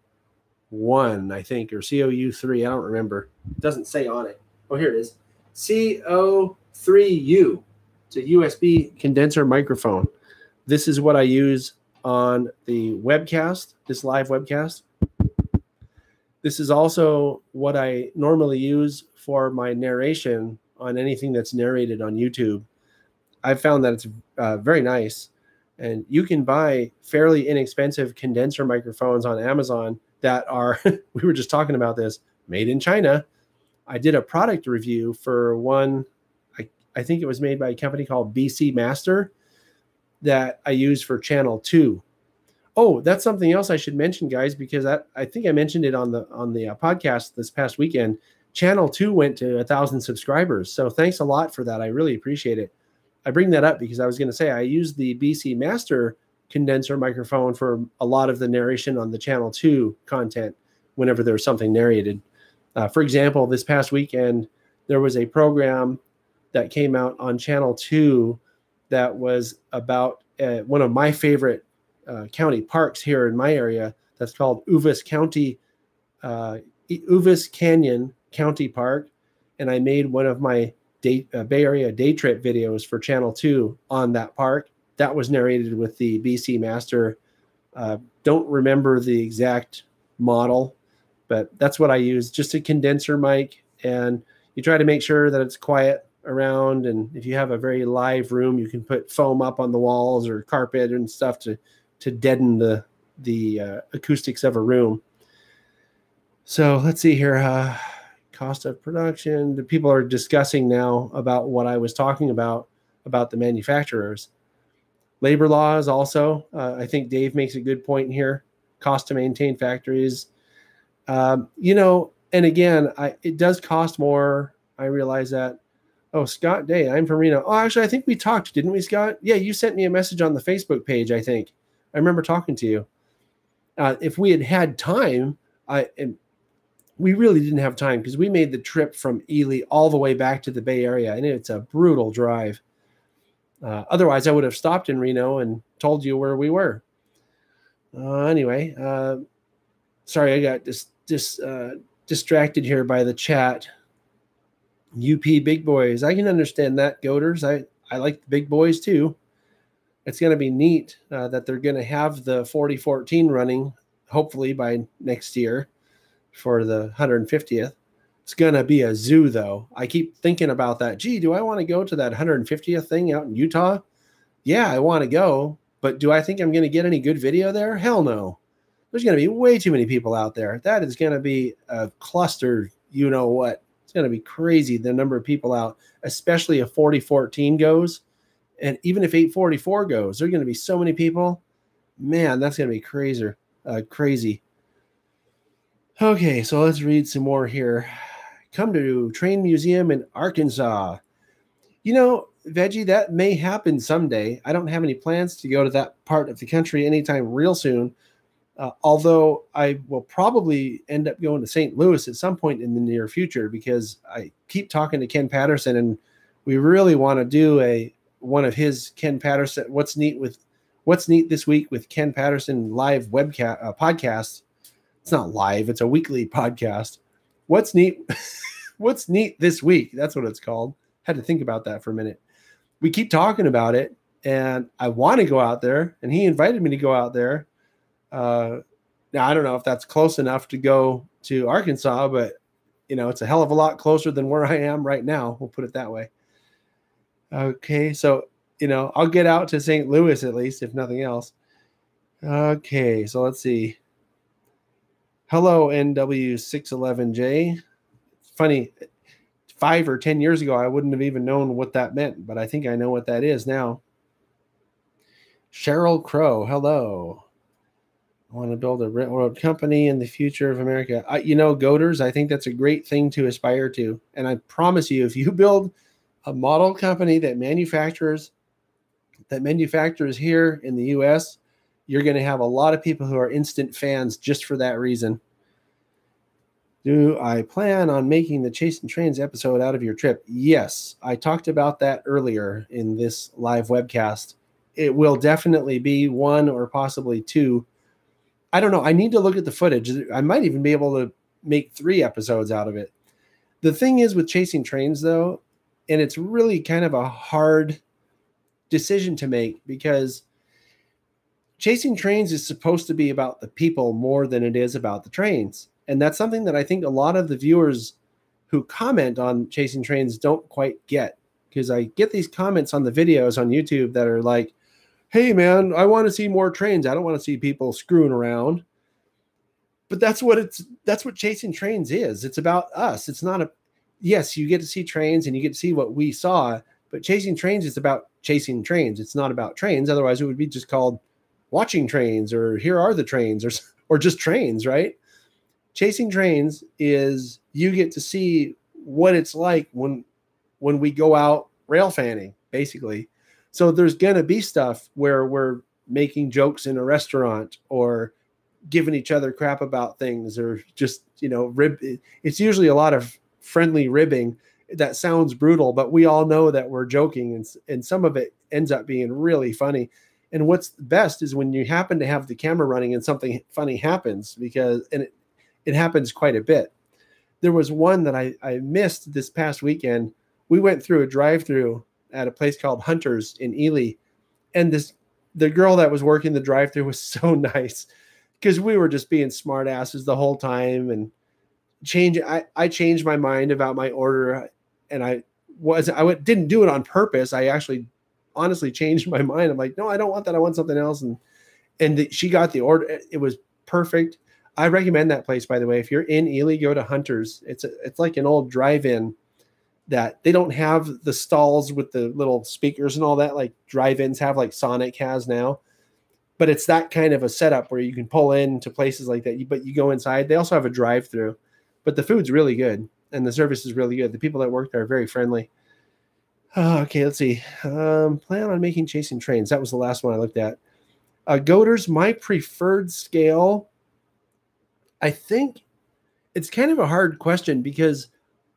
I think, or COU3. I don't remember. It doesn't say on it. Oh, here it is. CO3U. It's a USB condenser microphone. This is what I use on the webcast, this live webcast. This is also what I normally use for my narration on anything that's narrated on YouTube. I've found that it's very nice. And you can buy fairly inexpensive condenser microphones on Amazon that are, we were just talking about this, made in China. I did a product review for one, I think it was made by a company called BC Master that I use for Channel 2. Oh, that's something else I should mention, guys, because I think I mentioned it on the podcast this past weekend. Channel 2 went to 1,000 subscribers. So thanks a lot for that. I really appreciate it. I bring that up because I was going to say I use the BC Master condenser microphone for a lot of the narration on the Channel 2 content whenever there's something narrated. For example, this past weekend, there was a program that came out on Channel 2 that was about one of my favorite county parks here in my area. That's called Uvis Canyon County Park. And I made one of my Bay Area day trip videos for Channel 2 on that park. That was narrated with the BC Master. Don't remember the exact model, but that's what I use, just a condenser mic. And you try to make sure that it's quiet around. And if you have a very live room, you can put foam up on the walls or carpet and stuff to deaden the acoustics of a room. So let's see here. Cost of production. The people are discussing now about what I was talking about the manufacturers. Labor laws also. I think Dave makes a good point here. Cost to maintain factories. And again, it does cost more. I realize that. Oh, Scott Day, I'm from Reno. Oh, actually, I think we talked, didn't we, Scott? Yeah, you sent me a message on the Facebook page, I think. I remember talking to you. If we had had time, we really didn't have time because we made the trip from Ely all the way back to the Bay Area, and it's a brutal drive. Otherwise, I would have stopped in Reno and told you where we were. Anyway, sorry, I got distracted here by the chat. UP big boys. I can understand that, Goaters. I like the big boys too. It's going to be neat that they're going to have the 4014 running, hopefully by next year for the 150th. It's going to be a zoo, though. I keep thinking about that. Gee, do I want to go to that 150th thing out in Utah? Yeah, I want to go. But do I think I'm going to get any good video there? Hell no. There's going to be way too many people out there. That is going to be a cluster, you know what. It's going to be crazy, the number of people out, especially if 4014 goes. And even if 844 goes, there are going to be so many people. Man, that's going to be crazy. Okay, so let's read some more here. Come to Train Museum in Arkansas. Veggie, that may happen someday. I don't have any plans to go to that part of the country anytime real soon. Although I will probably end up going to St. Louis at some point in the near future because I keep talking to Ken Patterson and we really want to do one of his Ken Patterson What's Neat this week with Ken Patterson live webcast podcast. It's not live, it's a weekly podcast. What's neat this week? That's what it's called. Had to think about that for a minute. We keep talking about it and I want to go out there and he invited me to go out there. Now I don't know if that's close enough to go to Arkansas, but it's a hell of a lot closer than where I am right now. We'll put it that way. Okay. So, I'll get out to St. Louis at least, if nothing else. Okay. So let's see. Hello, NW611J. Funny, 5 or 10 years ago, I wouldn't have even known what that meant, but I think I know what that is now. Cheryl Crow. Hello. I want to build a railroad company in the future of America. Goaters, I think that's a great thing to aspire to. And I promise you, if you build a model company that manufactures here in the U.S., you're going to have a lot of people who are instant fans just for that reason. Do I plan on making the Chasing Trains episode out of your trip? Yes, I talked about that earlier in this live webcast. It will definitely be 1 or possibly 2. I don't know. I need to look at the footage. I might even be able to make 3 episodes out of it. The thing is with Chasing Trains, though, and it's really kind of a hard decision to make because Chasing Trains is supposed to be about the people more than it is about the trains. And that's something that I think a lot of the viewers who comment on Chasing Trains don't quite get, because I get these comments on the videos on YouTube that are like, hey man, I want to see more trains. I don't want to see people screwing around. But that's what Chasing Trains is. It's about us. It's not yes, you get to see trains and you get to see what we saw, but Chasing Trains is about chasing trains. It's not about trains. Otherwise it would be just called Watching Trains or Here Are the Trains or just trains, right? Chasing Trains is you get to see what it's like when we go out rail fanning, basically. So there's going to be stuff where we're making jokes in a restaurant or giving each other crap about things or just, it's usually a lot of friendly ribbing that sounds brutal, but we all know that we're joking. And some of it ends up being really funny. And what's best is when you happen to have the camera running and something funny happens, because it happens quite a bit. There was one that I missed this past weekend. We went through a drive-through at a place called Hunter's in Ely, and the girl that was working the drive-through was so nice, because we were just being smart asses the whole time. And I changed my mind about my order, and I didn't do it on purpose. I actually honestly changed my mind. I'm like, no, I don't want that. I want something else. And she got the order. It was perfect. I recommend that place, by the way. If you're in Ely, go to Hunter's. It's like an old drive-in that they don't have the stalls with the little speakers and all that like drive-ins have, like Sonic has now. But it's that kind of a setup where you can pull into places like that, but you go inside. They also have a drive-through, but the food's really good and the service is really good. The people that work there are very friendly. Okay, let's see. Plan on making chasing trains. That was the last one I looked at. Goaters, my preferred scale. I think it's kind of a hard question because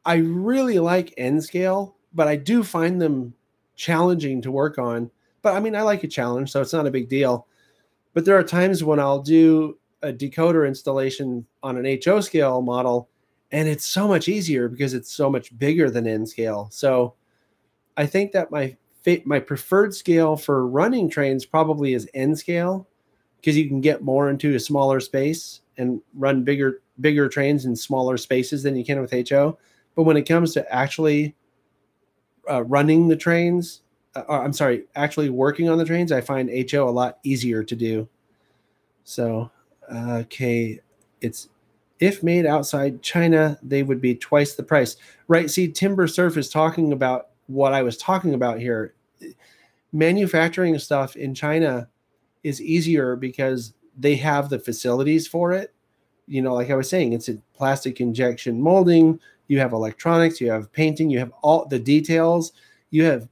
I really like N scale, but I do find them challenging to work on. But I mean, I like a challenge, so it's not a big deal. But there are times when I'll do a decoder installation on an HO scale model, and it's so much easier because it's so much bigger than N scale. So I think that my preferred scale for running trains probably is N scale, because you can get more into a smaller space and run bigger trains in smaller spaces than you can with HO. But when it comes to actually running the trains, actually working on the trains, I find HO a lot easier to do. So, okay, it's if made outside China, they would be twice the price. Right, see, Timber Surf is talking about what I was talking about here. Manufacturing stuff in China is easier because they have the facilities for it. You know, like I was saying, it's a plastic injection molding. You have electronics, you have painting, you have all the details. You have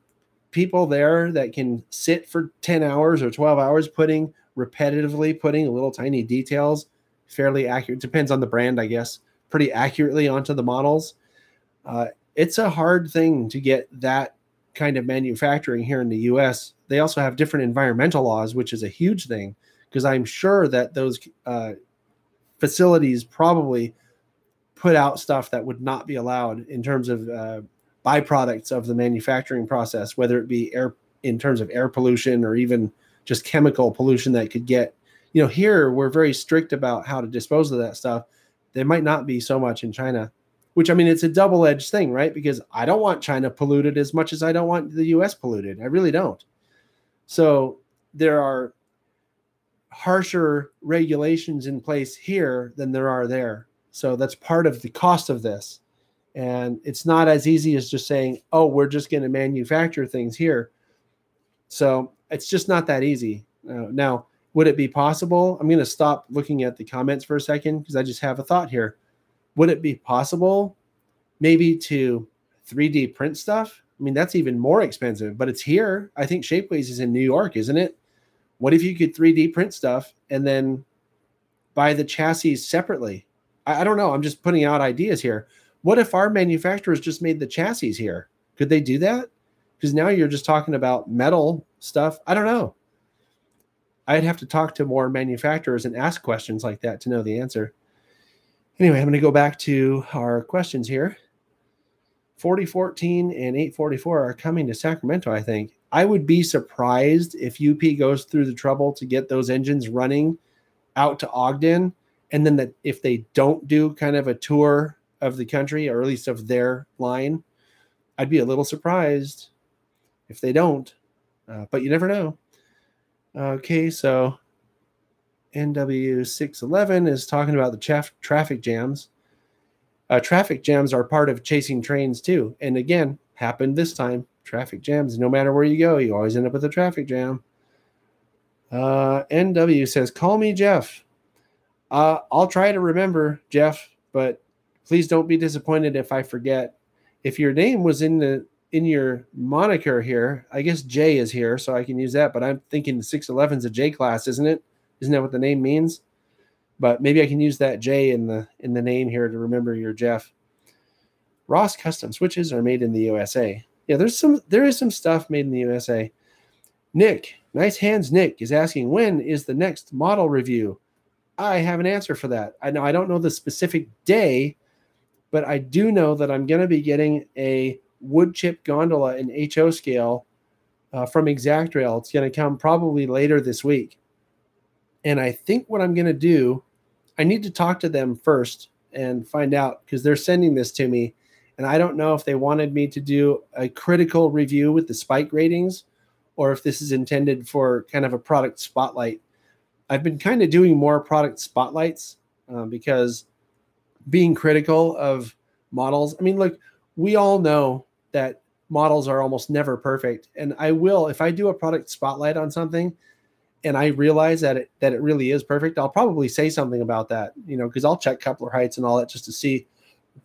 people there that can sit for 10 hours or 12 hours repetitively putting little tiny details, fairly accurate, depends on the brand, I guess, pretty accurately onto the models. It's a hard thing to get that kind of manufacturing here in the US. They also have different environmental laws, which is a huge thing, because I'm sure that those facilities probably put out stuff that would not be allowed in terms of byproducts of the manufacturing process, whether it be air, in terms of air pollution, or even just chemical pollution that could get, you know, here we're very strict about how to dispose of that stuff. There might not be so much in China, which, I mean, it's a double-edged thing, right? Because I don't want China polluted as much as I don't want the US polluted. I really don't. So there are harsher regulations in place here than there are there. So that's part of the cost of this. And it's not as easy as just saying, oh, we're just going to manufacture things here. So it's just not that easy. Now, would it be possible? I'm going to stop looking at the comments for a second because I just have a thought here. Would it be possible maybe to 3D print stuff? I mean, that's even more expensive, but it's here. I think Shapeways is in New York, isn't it? What if you could 3D print stuff and then buy the chassis separately? I don't know. I'm just putting out ideas here. What if our manufacturers just made the chassis here? Could they do that? Because now you're just talking about metal stuff. I don't know. I'd have to talk to more manufacturers and ask questions like that to know the answer. Anyway, I'm going to go back to our questions here. 4014 and 844 are coming to Sacramento, I think. I would be surprised if UP goes through the trouble to get those engines running out to Ogden, and then that if they don't do kind of a tour of the country, or at least of their line, I'd be a little surprised if they don't, but you never know. Okay, so NW611 is talking about the traffic jams. Traffic jams are part of chasing trains too. And again, happened this time. Traffic jams, no matter where you go, you always end up with a traffic jam. NW says, call me Jeff. I'll try to remember, Jeff, but please don't be disappointed if I forget. If your name was in your moniker here, I guess J is here, so I can use that, but I'm thinking the 611 is a J class, isn't it? Isn't that what the name means? But maybe I can use that J in the name here to remember your Jeff. Ross custom switches are made in the USA. Yeah, there is some stuff made in the USA. Nick, nice hands Nick, is asking, when is the next model review? I have an answer for that. I don't know the specific day, but I do know that I'm going to be getting a wood chip gondola in HO scale from Exactrail. It's going to come probably later this week. And I think what I'm going to do, I need to talk to them first and find out, because they're sending this to me. And I don't know if they wanted me to do a critical review with the spike ratings, or if this is intended for kind of a product spotlight. I've been kind of doing more product spotlights because being critical of models, I mean, look, we all know that models are almost never perfect. And I will, if I do a product spotlight on something and I realize that it really is perfect, I'll probably say something about that, because I'll check coupler heights and all that just to see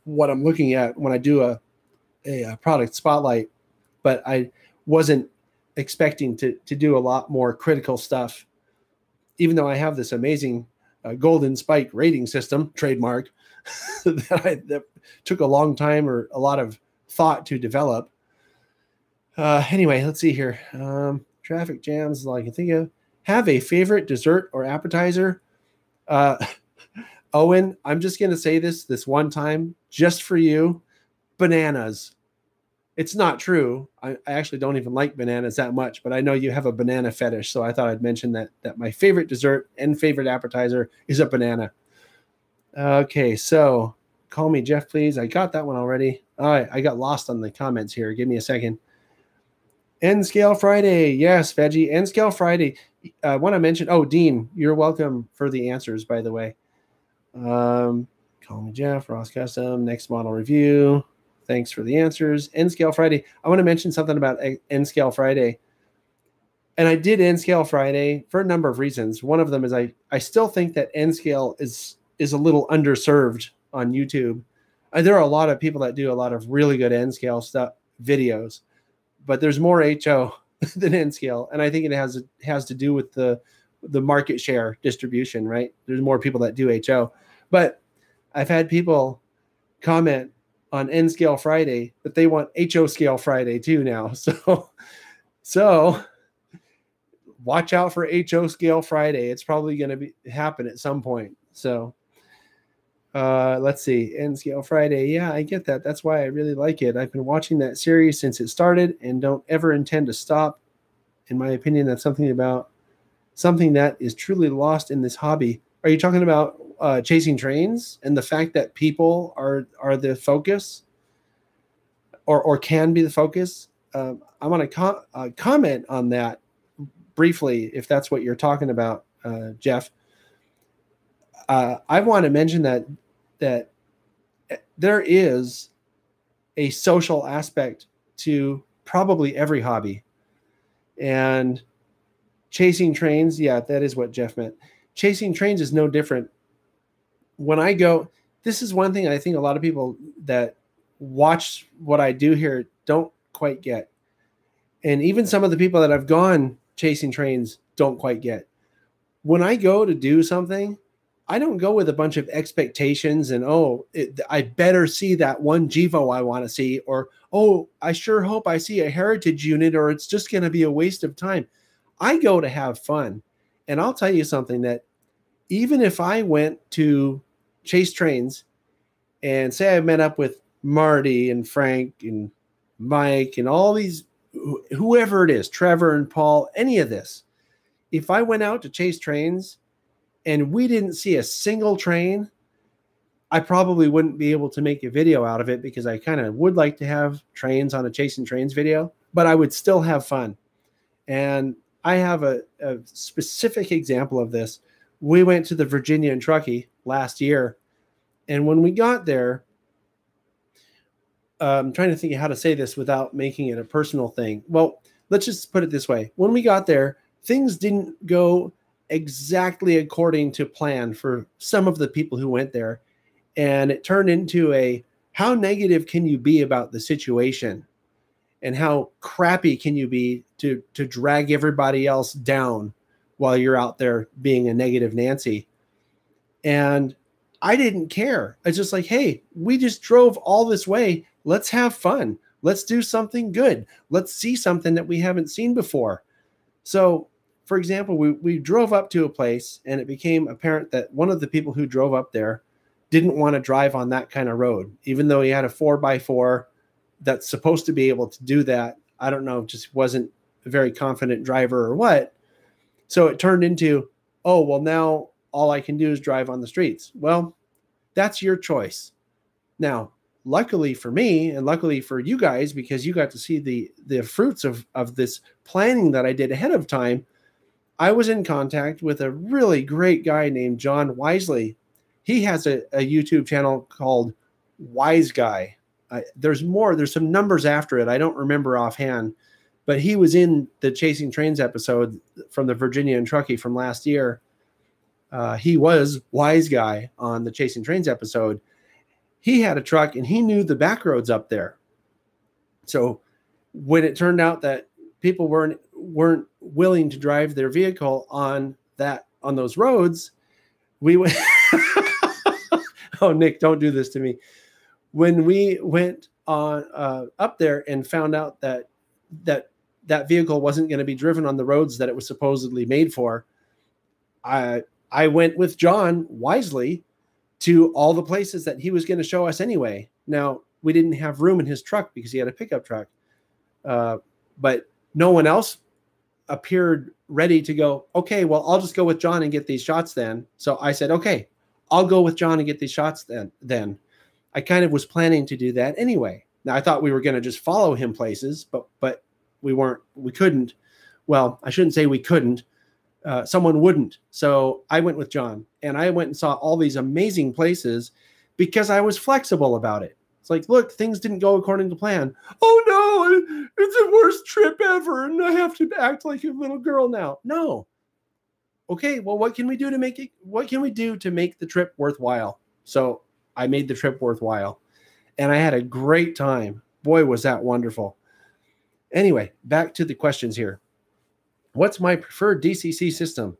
what I'm looking at when I do a product spotlight. But I wasn't expecting to do a lot more critical stuff, even though I have this amazing golden spike rating system, trademark, that took a long time or a lot of thought to develop. Anyway, let's see here. Traffic jams is all I can think of. Have a favorite dessert or appetizer? Owen, I'm just going to say this one time, just for you, bananas. It's not true. I actually don't even like bananas that much, but I know you have a banana fetish, so I thought I'd mention that my favorite dessert and favorite appetizer is a banana. Okay, so call me Jeff, please. I got that one already. All right, I got lost on the comments here. Give me a second. N-Scale Friday. Yes, Veggie. N-Scale Friday. I want to mention, Dean, you're welcome for the answers, by the way. Call me Jeff, Ross Custom, next model review. Thanks for the answers. N-Scale Friday. I want to mention something about N-Scale Friday. And I did N-Scale Friday for a number of reasons. One of them is I still think that N-Scale is a little underserved on YouTube. There are a lot of people that do a lot of really good N-Scale stuff, videos, but there's more HO than N-Scale. And I think it has to do with the market share distribution, right? There's more people that do HO. But I've had people comment on N-Scale Friday that they want HO Scale Friday too now. So watch out for HO Scale Friday. It's probably going to happen at some point. So let's see. N-Scale Friday. Yeah, I get that. That's why I really like it. I've been watching that series since it started and don't ever intend to stop. In my opinion, that's something that is truly lost in this hobby. Are you talking about chasing trains and the fact that people are the focus or can be the focus? I want to comment on that briefly, if that's what you're talking about, Jeff. I want to mention that there is a social aspect to probably every hobby. And chasing trains, yeah, that is what Jeff meant. Chasing trains is no different. When I go, this is one thing I think a lot of people that watch what I do here don't quite get. And even some of the people that have gone chasing trains don't quite get. When I go to do something, I don't go with a bunch of expectations and, I better see that one GEVO I want to see, or, I sure hope I see a heritage unit, or it's just going to be a waste of time. I go to have fun. And I'll tell you something, that even if I went to chase trains and say I met up with Marty and Frank and Mike and all these, whoever it is, Trevor and Paul, any of this, if I went out to chase trains and we didn't see a single train, I probably wouldn't be able to make a video out of it, because I kind of would like to have trains on a chasing trains video, but I would still have fun. And I have a specific example of this. We went to the Virginia and Truckee last year. And when we got there, I'm trying to think of how to say this without making it a personal thing. Well, let's just put it this way. When we got there, things didn't go exactly according to plan for some of the people who went there. And it turned into how negative can you be about the situation? And how crappy can you be to drag everybody else down while you're out there being a negative Nancy? And I didn't care. It's just like, hey, we just drove all this way. Let's have fun. Let's do something good. Let's see something that we haven't seen before. So, for example, we drove up to a place, and it became apparent that one of the people who drove up there didn't want to drive on that kind of road, even though he had a 4x4 that's supposed to be able to do that. I don't know, just wasn't a very confident driver or what. So it turned into, oh, well, now all I can do is drive on the streets. Well, that's your choice. Now, luckily for me and luckily for you guys, because you got to see the fruits of this planning that I did ahead of time, I was in contact with a really great guy named John Wisely. He has a YouTube channel called Wise Guy. There's some numbers after it. I don't remember offhand, but he was in the Chasing Trains episode from the Virginia and Truckee from last year. He was Wise Guy on the Chasing Trains episode. He had a truck and he knew the back roads up there. So when it turned out that people weren't willing to drive their vehicle on those roads, we went. Oh, Nick, don't do this to me. When we went on up there and found out that vehicle wasn't going to be driven on the roads that it was supposedly made for, I went with John Wisely to all the places that he was going to show us anyway. Now, we didn't have room in his truck because he had a pickup truck, but no one else appeared ready to go, okay, well, I'll just go with John and get these shots then. So I said, okay, I'll go with John and get these shots then. I kind of was planning to do that anyway. Now, I thought we were going to just follow him places, but we couldn't. Well, I shouldn't say we couldn't. Someone wouldn't. So I went with John, and I went and saw all these amazing places because I was flexible about it. It's like, look, things didn't go according to plan. Oh no, it's the worst trip ever, and I have to act like a little girl now. No. Okay, well, what can we do to make the trip worthwhile? So I made the trip worthwhile, and I had a great time. Boy, was that wonderful. Anyway, back to the questions here. What's my preferred DCC system?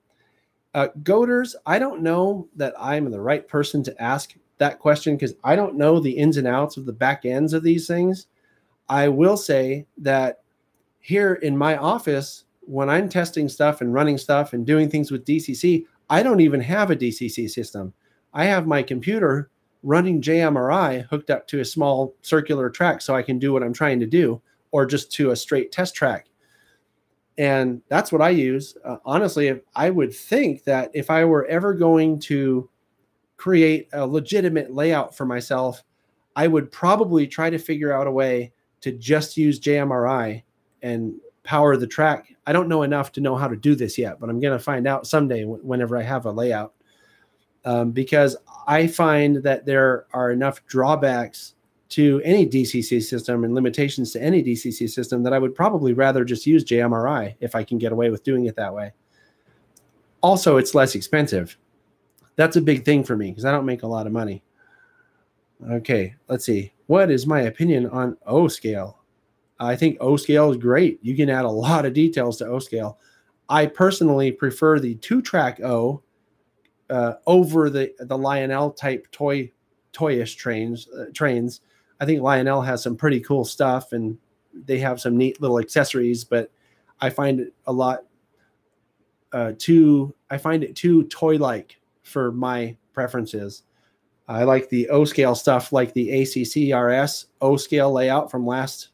Goaters, I don't know that I'm the right person to ask that question because I don't know the ins and outs of the back ends of these things. I will say that here in my office, when I'm testing stuff and running stuff and doing things with DCC, I don't even have a DCC system. I have my computer running JMRI hooked up to a small circular track so I can do what I'm trying to do, or just to a straight test track. And that's what I use. Honestly, I would think that if I were ever going to create a legitimate layout for myself, I would probably try to figure out a way to just use JMRI and power the track. I don't know enough to know how to do this yet, but I'm going to find out someday whenever I have a layout, because I find that there are enough drawbacks to any DCC system and limitations to any DCC system that I would probably rather just use JMRI if I can get away with doing it that way. Also, it's less expensive. That's a big thing for me because I don't make a lot of money. Okay, let's see. What is my opinion on O-scale? I think O-scale is great. You can add a lot of details to O-scale. I personally prefer the 2-track O over the Lionel type toyish trains. I think Lionel has some pretty cool stuff, and they have some neat little accessories, but I find it a lot too toy-like for my preferences. I like the O-scale stuff, like the ACCRS O-scale layout from last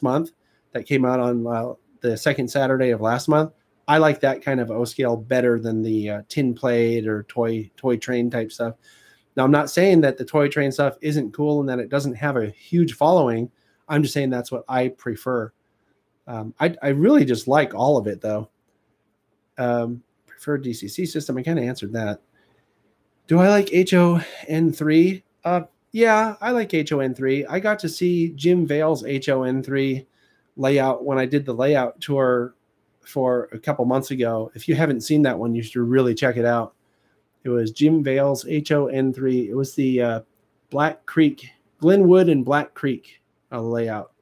month that came out on the second Saturday of last month. I like that kind of O-scale better than the tin plate or toy train type stuff. Now, I'm not saying that the toy train stuff isn't cool and that it doesn't have a huge following. I'm just saying that's what I prefer. I really just like all of it, though. Preferred DCC system, I kind of answered that. Do I like HON3? Yeah, I like HON3. I got to see Jim Vale's HON3 layout when I did the layout tour for a couple months ago. If you haven't seen that one, you should really check it out. It was Jim Vale's HON3. It was the Black Creek, Glenwood and Black Creek layout.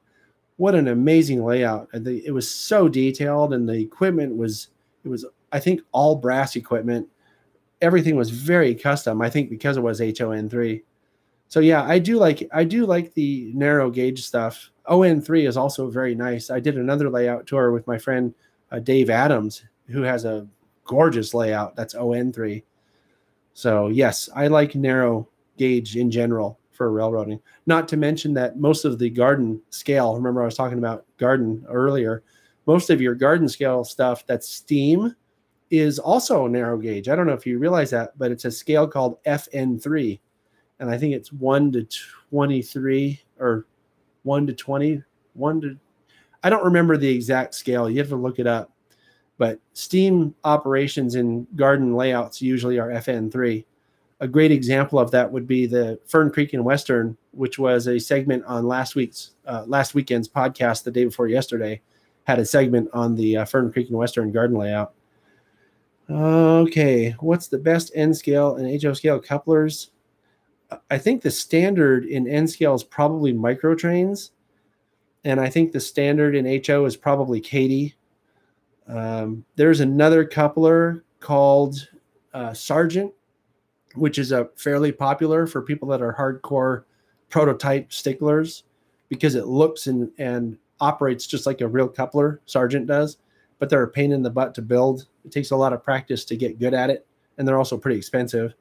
What an amazing layout. It was so detailed, and the equipment was I think, all brass equipment. Everything was very custom, I think, because it was HON3. So yeah, I do like the narrow gauge stuff. ON3 is also very nice. I did another layout tour with my friend Dave Adams, who has a gorgeous layout. That's ON3. So yes, I like narrow gauge in general for railroading. Not to mention that most of the garden scale, remember I was talking about garden earlier, most of your garden scale stuff that's steam is also narrow gauge. I don't know if you realize that, but it's a scale called FN3. And I think it's 1 to 23 or 1 to 20, 1 to, I don't remember the exact scale. You have to look it up. But steam operations in garden layouts usually are FN3. A great example of that would be the Fern Creek and Western, which was a segment on last weekend's podcast the day before yesterday, had a segment on the Fern Creek and Western garden layout. Okay, what's the best N scale and HO scale couplers? I think the standard in N scale is probably microtrains, and I think the standard in HO is probably Katie. There's another coupler called Sargent, which is a fairly popular for people that are hardcore prototype sticklers because it looks and operates just like a real coupler. Sargent does, but they're a pain in the butt to build. It takes a lot of practice to get good at it, and they're also pretty expensive.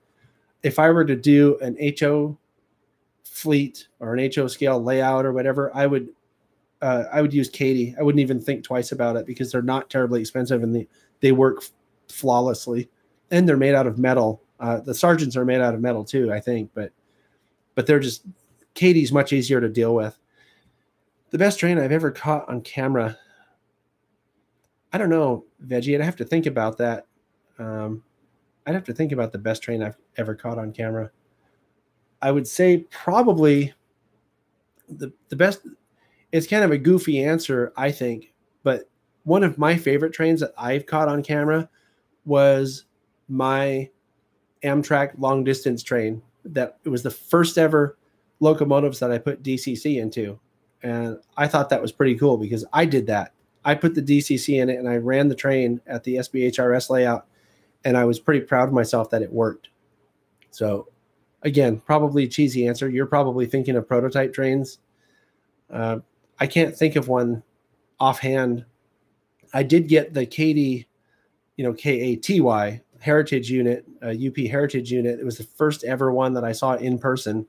If I were to do an HO fleet or an HO scale layout or whatever, I would use Katie. I wouldn't even think twice about it because they're not terribly expensive and they work flawlessly, and they're made out of metal. The Sargents are made out of metal too, I think, but they're just, Katie's much easier to deal with. The best train I've ever caught on camera, I don't know, Veggie. I'd have to think about that. I'd have to think about the best train I've ever caught on camera. I would say probably the best. It's kind of a goofy answer, I think, but one of my favorite trains that I've caught on camera was my Amtrak long distance train. That it was the first ever locomotives that I put DCC into. And I thought that was pretty cool because I did that. I put the DCC in it and I ran the train at the SBHRS layout, and I was pretty proud of myself that it worked. So again, probably a cheesy answer. You're probably thinking of prototype trains. I can't think of one offhand. I did get the Katy, KATY heritage unit, UP heritage unit. It was the first ever one that I saw in person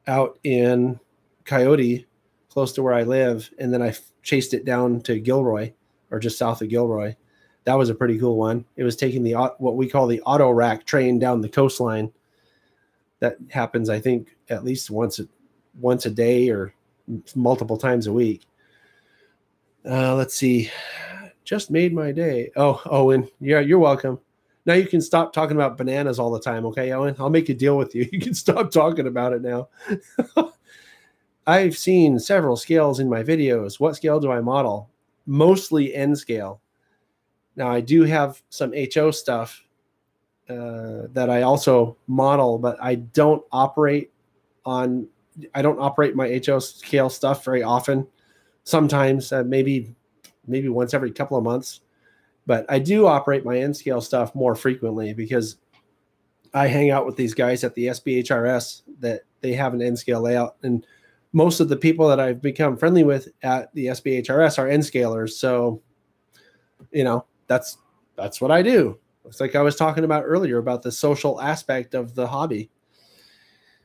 out in Coyote, close to where I live. And then I chased it down to Gilroy, or just south of Gilroy. That was a pretty cool one. It was taking what we call the auto rack train down the coastline. That happens, I think, at least once a day or multiple times a week. Let's see. Just made my day. Oh, Owen. Yeah, you're welcome. Now you can stop talking about bananas all the time, okay, Owen? I'll make a deal with you. You can stop talking about it now. I've seen several scales in my videos. What scale do I model? Mostly N scale. Now, I do have some HO stuff that I also model, but I don't operate my HO scale stuff very often. Sometimes, maybe once every couple of months. But I do operate my N scale stuff more frequently because I hang out with these guys at the SBHRS that they have an N scale layout. And most of the people that I've become friendly with at the SBHRS are N scalers. So, that's what I do. It's like I was talking about earlier about the social aspect of the hobby.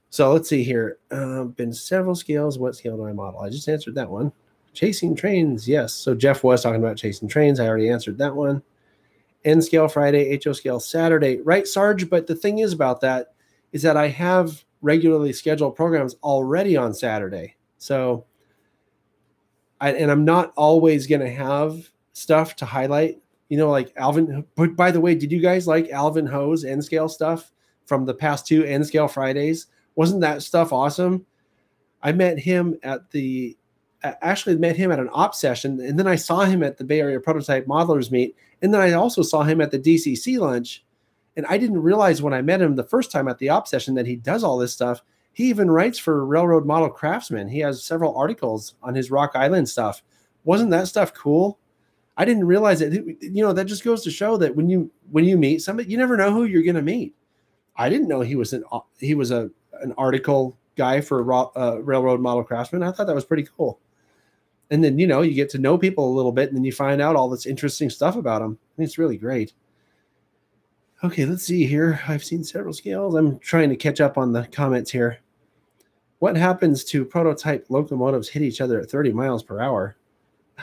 So let's see here. Been several scales. What scale do I model? I just answered that one. Chasing trains, yes. So Jeff was talking about chasing trains. I already answered that one. N scale Friday, HO scale Saturday. Right, Sarge? But the thing is about that is that I have regularly scheduled programs already on Saturday. So, I'm not always going to have stuff to highlight. Like Alvin. But by the way, did you guys like Alvin Ho's N scale stuff from the past 2 N scale Fridays? Wasn't that stuff awesome? I met him at an op session, and then I saw him at the Bay Area Prototype Modelers Meet, and then I also saw him at the DCC lunch. And I didn't realize when I met him the first time at the op session that he does all this stuff. He even writes for Railroad Model Craftsman. He has several articles on his Rock Island stuff. Wasn't that stuff cool? I didn't realize it. That just goes to show that when you meet somebody, you never know who you're going to meet. I didn't know he was an article guy for Railroad Model Craftsman. I thought that was pretty cool. And then, you know, you get to know people a little bit, and then you find out all this interesting stuff about them. I think it's really great. Okay, let's see here. I've seen several scales. I'm trying to catch up on the comments here. What happens to prototype locomotives hit each other at 30 miles per hour?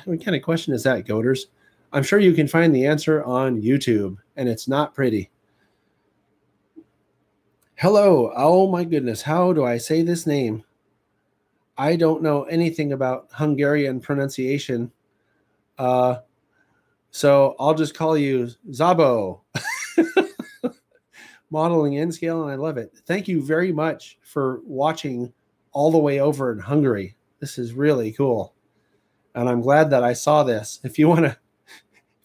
What kind of question is that, Goaters? I'm sure you can find the answer on YouTube, and it's not pretty. Hello. Oh, my goodness. How do I say this name? I don't know anything about Hungarian pronunciation. So I'll just call you Zabo. Modeling N scale, and I love it. Thank you very much for watching all the way over in Hungary. This is really cool. And I'm glad that I saw this. If you want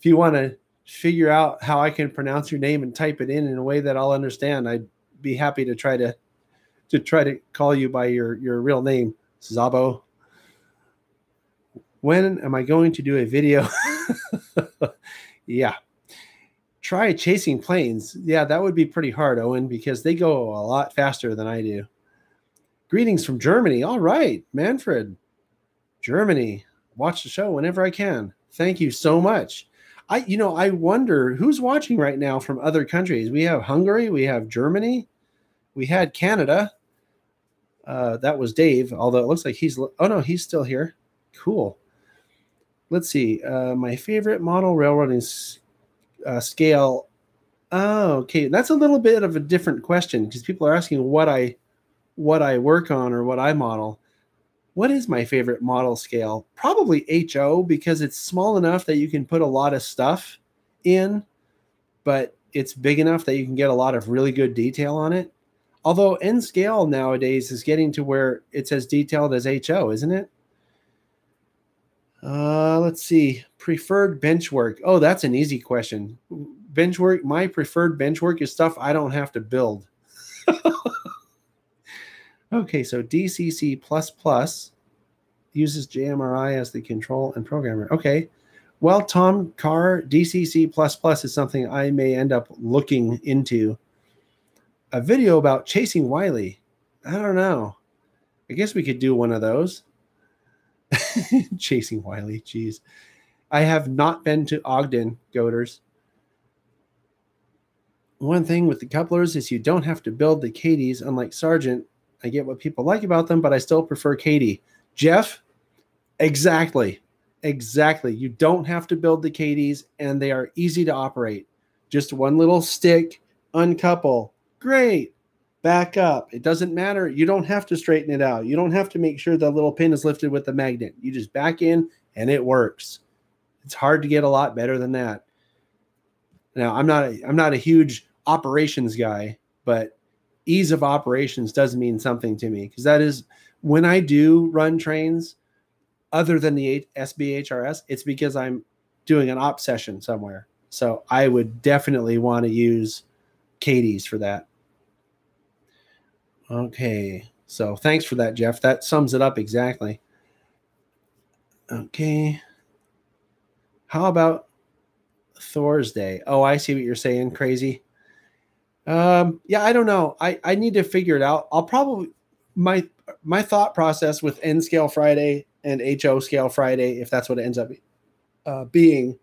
to figure out how I can pronounce your name and type it in a way that I'll understand, I'd be happy to try to call you by your real name, Zabo. When am I going to do a video? Yeah. Try chasing planes. Yeah, that would be pretty hard, Owen, because they go a lot faster than I do. Greetings from Germany. All right, Manfred. Germany. Watch the show whenever I can. Thank you so much. I wonder who's watching right now from other countries. We have Hungary. We have Germany. We had Canada. That was Dave, although it looks like he's still here. Cool. Let's see. My favorite model railroading scale. Oh, okay. That's a little bit of a different question because people are asking what I work on or what I model. What is my favorite model scale? Probably HO, because it's small enough that you can put a lot of stuff in, but it's big enough that you can get a lot of really good detail on it. Although N scale nowadays is getting to where it's as detailed as HO, isn't it? Let's see. Preferred bench work. Oh, that's an easy question. Bench work. My preferred bench work is stuff I don't have to build. Okay, so DCC++ uses JMRI as the control and programmer. Okay. Well, Tom Carr, DCC++ is something I may end up looking into. A video about chasing Wiley. I don't know. I guess we could do one of those. Chasing Wiley, geez. I have not been to Ogden, Goaters. One thing with the couplers is you don't have to build the Cadies, unlike Sargent. I get what people like about them, but I still prefer Cady. Jeff, exactly. Exactly. You don't have to build the Cadies, and they are easy to operate. Just one little stick, uncouple. Great. Back up. It doesn't matter. You don't have to straighten it out. You don't have to make sure the little pin is lifted with the magnet. You just back in, and it works. It's hard to get a lot better than that. Now, I'm not a huge operations guy, but ease of operations does mean something to me, because that is when I do run trains other than the SBHRS, it's because I'm doing an op session somewhere. So I would definitely want to use Cadies for that. Okay. So thanks for that, Jeff. That sums it up exactly. Okay. How about Thursday? Oh, I see what you're saying. Crazy. Yeah, I don't know. I need to figure it out. I'll probably my thought process with N scale Friday and HO scale Friday, if that's what it ends up being,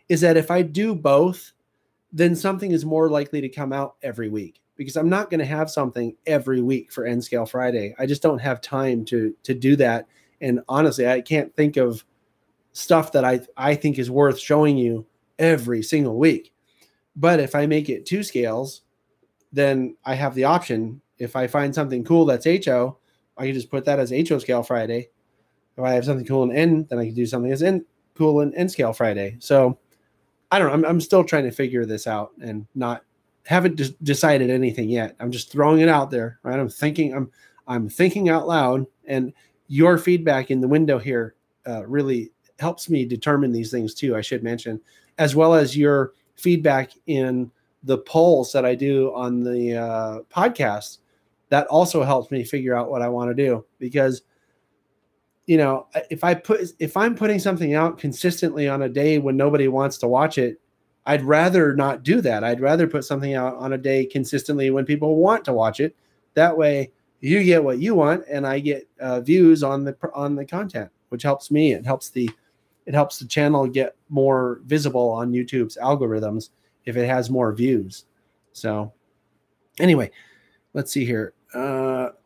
is that if I do both, then something is more likely to come out every week, because I'm not going to have something every week for N scale Friday. I just don't have time to do that. And honestly, I can't think of stuff that I think is worth showing you every single week. But if I make it 2 scales, then I have the option. If I find something cool that's HO, I can just put that as HO scale Friday. If I have something cool in N, then I can do something as cool in N scale Friday. So I don't know. I'm still trying to figure this out and haven't decided anything yet. I'm just throwing it out there, right? I'm thinking out loud, and your feedback in the window here really helps me determine these things too, I should mention, as well as your feedback in the polls that I do on the podcast. That also helps me figure out what I want to do, because if I'm putting something out consistently on a day when nobody wants to watch it, I'd rather not do that. I'd rather put something out on a day consistently when people want to watch it. That way you get what you want, and I get views on the content, which helps me. It helps the channel get more visible on YouTube's algorithms if it has more views. So anyway, let's see here.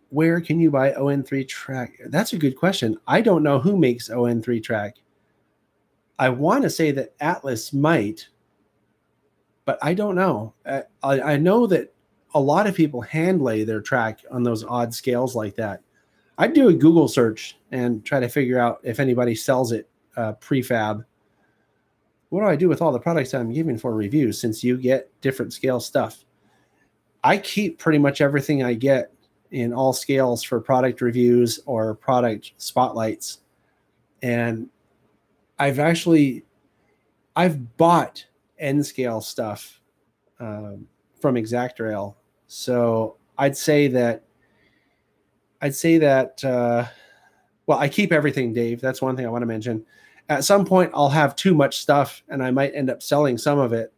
Where can you buy ON3 track? That's a good question. I don't know who makes ON3 track. I want to say that Atlas might, but I don't know. I know that a lot of people hand lay their track on those odd scales like that. I'd do a Google search and try to figure out if anybody sells it prefab. What do I do with all the products I'm giving for reviews since you get different scale stuff? I keep pretty much everything I get in all scales for product reviews or product spotlights. And I've bought N scale stuff from Exactrail. So I'd say that, well, I keep everything, Dave. That's one thing I want to mention. At some point, I'll have too much stuff and I might end up selling some of it.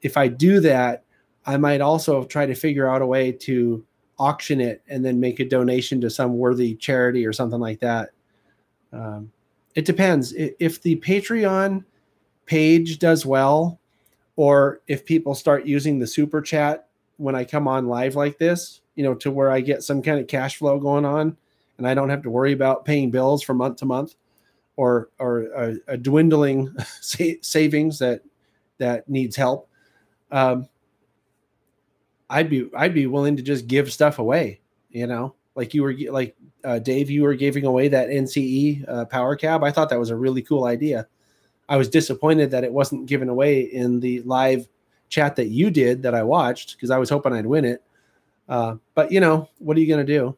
If I do that, I might also try to figure out a way to auction it and then make a donation to some worthy charity or something like that. It depends. If the Patreon page does well, or if people start using the super chat when I come on live like this, to where I get some kind of cash flow going on and I don't have to worry about paying bills from month to month, or a dwindling savings that needs help. I'd be willing to just give stuff away, like Dave, you were giving away that NCE power cab. I thought that was a really cool idea. I was disappointed that it wasn't given away in the live chat that you did that I watched, because I was hoping I'd win it. But what are you going to do?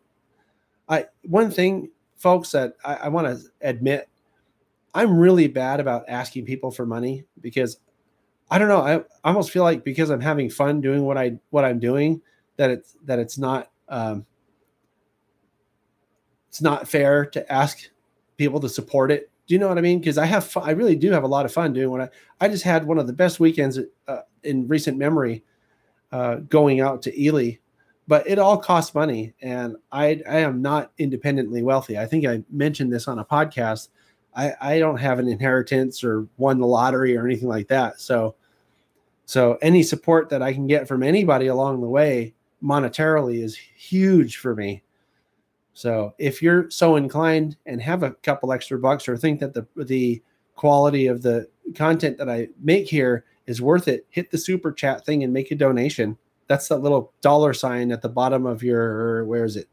One thing, folks, that I want to admit, I'm really bad about asking people for money, because I don't know. I almost feel like because I'm having fun doing what I'm doing, that it's not fair to ask people to support it. Do you know what I mean? Because I really do have a lot of fun doing what I just had one of the best weekends in recent memory, going out to Ely, but it all costs money, and I am not independently wealthy. I think I mentioned this on a podcast. I don't have an inheritance or won the lottery or anything like that. So any support that I can get from anybody along the way monetarily is huge for me. So if you're so inclined and have a couple extra bucks, or think that the quality of the content that I make here is worth it, hit the super chat thing and make a donation. That's that little $ at the bottom of your, where is it?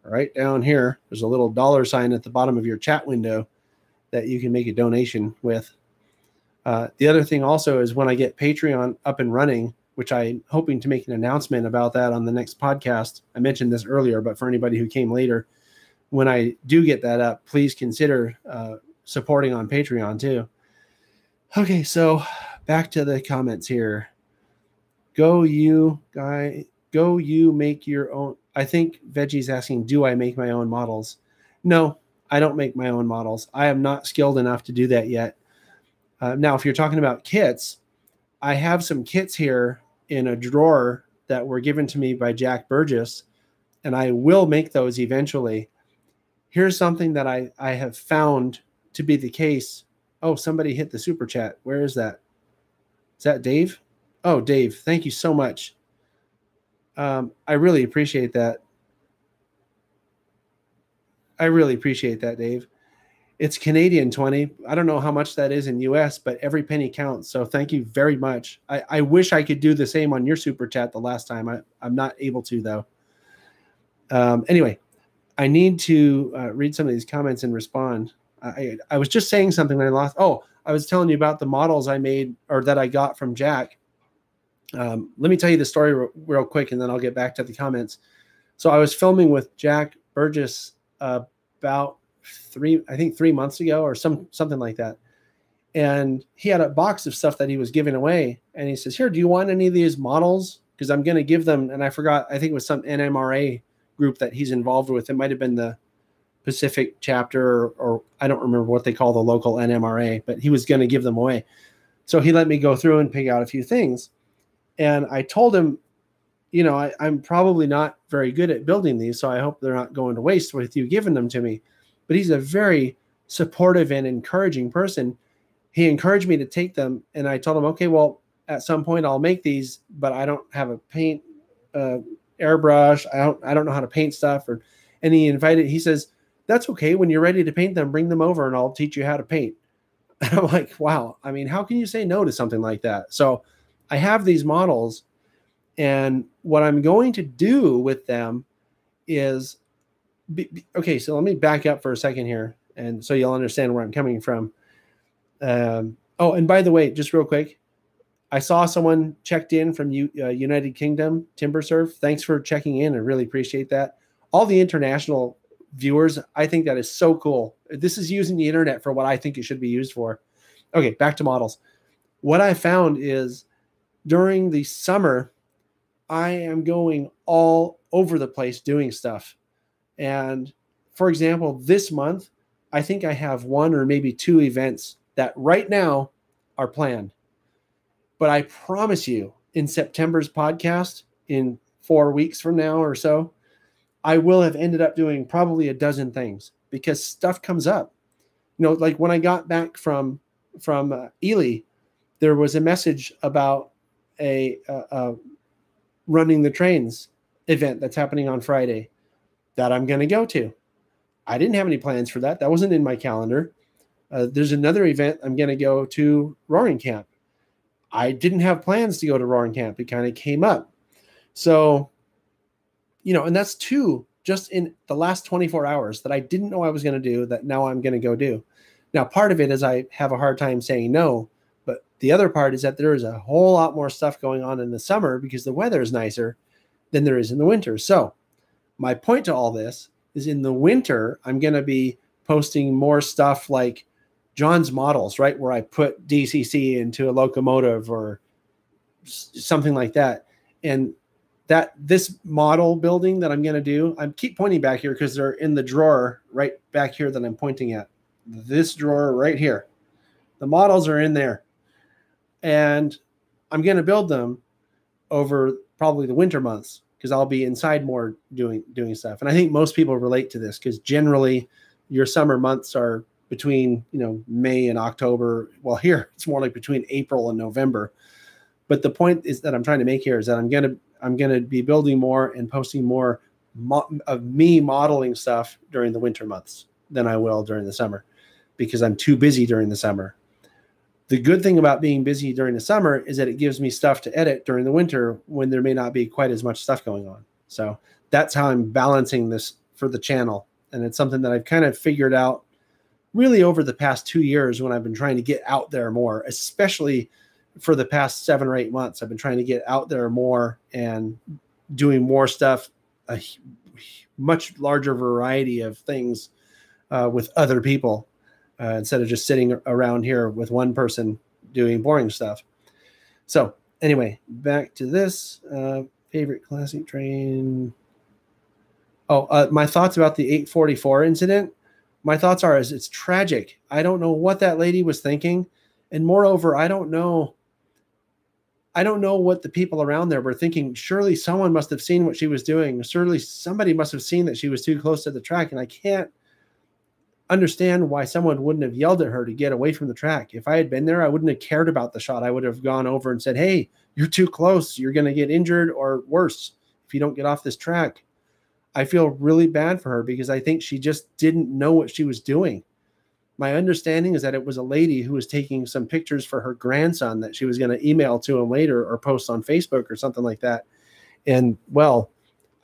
Right down here. There's a little $ at the bottom of your chat window that you can make a donation with. The other thing also is when I get Patreon up and running, which I'm hoping to make an announcement about that on the next podcast. I mentioned this earlier, but for anybody who came later, when I do get that up, please consider supporting on Patreon too. Okay, so back to the comments here. Go you make your own. I think Veggie's asking, do I make my own models? No, I don't make my own models. I am not skilled enough to do that yet. Now, if you're talking about kits, I have some kits here in a drawer that were given to me by Jack Burgess, and I will make those eventually. Here's something that I have found to be the case. Oh, somebody hit the super chat. Where is that? Is that Dave? Oh, Dave, thank you so much. I really appreciate that. Dave. It's Canadian 20. I don't know how much that is in US, but every penny counts. So thank you very much. I wish I could do the same on your super chat the last time. I'm not able to, though. Anyway, I need to read some of these comments and respond. I was just saying something that I lost. Oh, I was telling you about the models I made, or that I got from Jack. Let me tell you the story real quick, and then I'll get back to the comments. So I was filming with Jack Burgess about 3 months ago, or something like that. And he had a box of stuff that he was giving away. And he says, here, do you want any of these models? Because I'm going to give them. And I forgot, I think it was some NMRA group that he's involved with. It might've been the Pacific chapter, or I don't remember what they call the local NMRA, but he was going to give them away. So he let me go through and pick out a few things. And I told him, I'm probably not very good at building these, so I hope they're not going to waste with you giving them to me. but he's a very supportive and encouraging person. He encouraged me to take them, and I told him, okay, well, at some point I'll make these, but I don't have a paint airbrush. I don't know how to paint stuff. And he says, that's okay. When you're ready to paint them, bring them over and I'll teach you how to paint. And I'm like, wow. I mean, how can you say no to something like that? So I have these models, and what I'm going to do with them is, okay, so let me back up for a second here, and so you'll understand where I'm coming from. Oh, and by the way, just real quick, I saw someone checked in from United Kingdom, TimberSurf. Thanks for checking in. I really appreciate that. All the international viewers, I think that is so cool. This is using the internet for what I think it should be used for. Okay, back to models. What I found is during the summer, I am going all over the place doing stuff. And for example, this month, I think I have one or maybe two events that right now are planned. But I promise you, in September's podcast, in 4 weeks from now or so, I will have ended up doing probably a dozen things because stuff comes up. You know, like when I got back from Ely, there was a message about a running the trains event that's happening on Friday that I'm going to go to. I didn't have any plans for that. That wasn't in my calendar. There's another event I'm going to go to, Roaring Camp. I didn't have plans to go to Roaring Camp. It kind of came up. So, you know, and that's two just in the last 24 hours that I didn't know I was going to do that now I'm going to go do. Now, part of it is I have a hard time saying no, but the other part is that there is a whole lot more stuff going on in the summer because the weather is nicer than there is in the winter. So my point to all this is in the winter, I'm going to be posting more stuff like John's models, right? Where I put DCC into a locomotive or something like that. And that this model building that I'm going to do, I keep pointing back here because they're in the drawer right back here that I'm pointing at. This drawer right here. The models are in there. And I'm going to build them over probably the winter months because I'll be inside more doing stuff. And I think most people relate to this because generally your summer months are between, you know, May and October. Well, here it's more like between April and November. But the point is that I'm trying to make here is that I'm going to be building more and posting more of me modeling stuff during the winter months than I will during the summer because I'm too busy during the summer. The good thing about being busy during the summer is that it gives me stuff to edit during the winter when there may not be quite as much stuff going on. So that's how I'm balancing this for the channel. And it's something that I've kind of figured out really over the past 2 years when I've been trying to get out there more, especially for the past 7 or 8 months. I've been trying to get out there more and doing more stuff, a much larger variety of things with other people instead of just sitting around here with one person doing boring stuff. So anyway, back to this favorite classic train. Oh, my thoughts about the 844 incident. My thoughts are is it's tragic. I don't know what that lady was thinking. And moreover, I don't know what the people around there were thinking. Surely someone must have seen what she was doing. Surely somebody must have seen that she was too close to the track. And I can't understand why someone wouldn't have yelled at her to get away from the track. If I had been there, I wouldn't have cared about the shot. I would have gone over and said, hey, you're too close. You're going to get injured or worse if you don't get off this track. I feel really bad for her because I think she just didn't know what she was doing. My understanding is that it was a lady who was taking some pictures for her grandson that she was going to email to him later or post on Facebook or something like that. And well,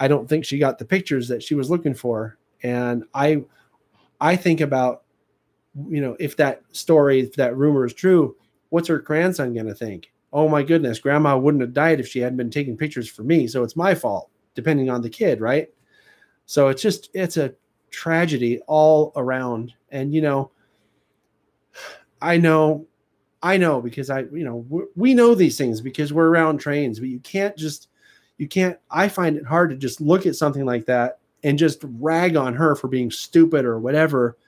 I don't think she got the pictures that she was looking for. And I think about, you know, if that rumor is true, what's her grandson going to think? Oh my goodness, grandma wouldn't have died if she hadn't been taking pictures for me. So it's my fault, depending on the kid, right? So it's a tragedy all around. And, you know, I know because we know these things because we're around trains, but I find it hard to just look at something like that and just rag on her for being stupid or whatever.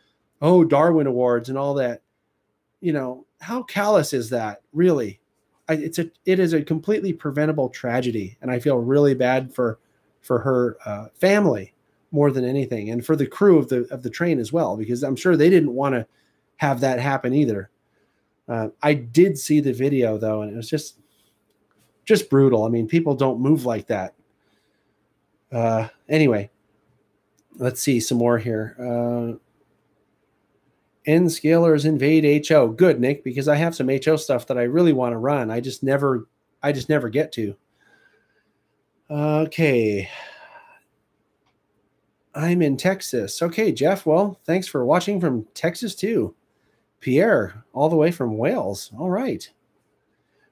Oh, Darwin Awards and all that. You know, how callous is that really? It is a completely preventable tragedy. And I feel really bad for her family. more than anything, and for the crew of the train as well, because I'm sure they didn't want to have that happen either. I did see the video though, and it was just brutal. I mean, people don't move like that. Anyway, let's see some more here. N scalers invade HO. Good, Nick, because I have some HO stuff that I really want to run. I just never get to. Okay. I'm in Texas. Okay, Jeff. Well, thanks for watching from Texas too. Pierre, all the way from Wales. All right.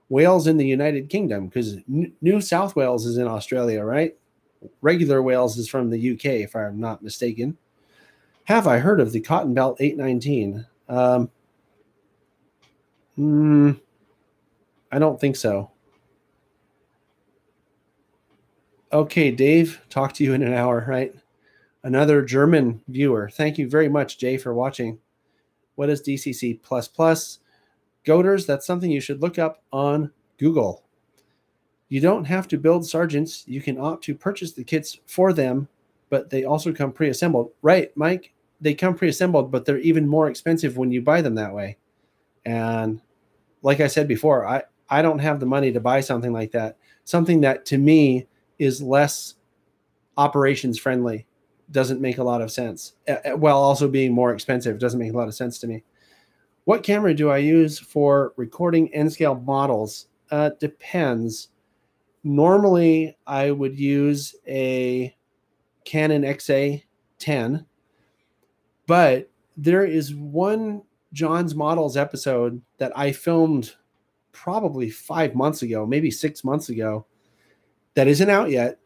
Wales in the United Kingdom, because New South Wales is in Australia, right? Regular Wales is from the UK, if I'm not mistaken. Have I heard of the Cotton Belt 819? I don't think so. Okay, Dave, talk to you in an hour, right? Another German viewer. Thank you very much, Jay, for watching. What is DCC++? Goaters, that's something you should look up on Google. You don't have to build sergeants. You can opt to purchase the kits for them, but they also come pre-assembled. Right, Mike? They come pre-assembled, but they're even more expensive when you buy them that way. And like I said before, I don't have the money to buy something like that. Something that to me is less operations friendly doesn't make a lot of sense. While also being more expensive doesn't make a lot of sense to me. What camera do I use for recording N-scale models? Depends. Normally, I would use a Canon XA10, but there is one John's Models episode that I filmed probably 5 months ago, maybe 6 months ago, that isn't out yet,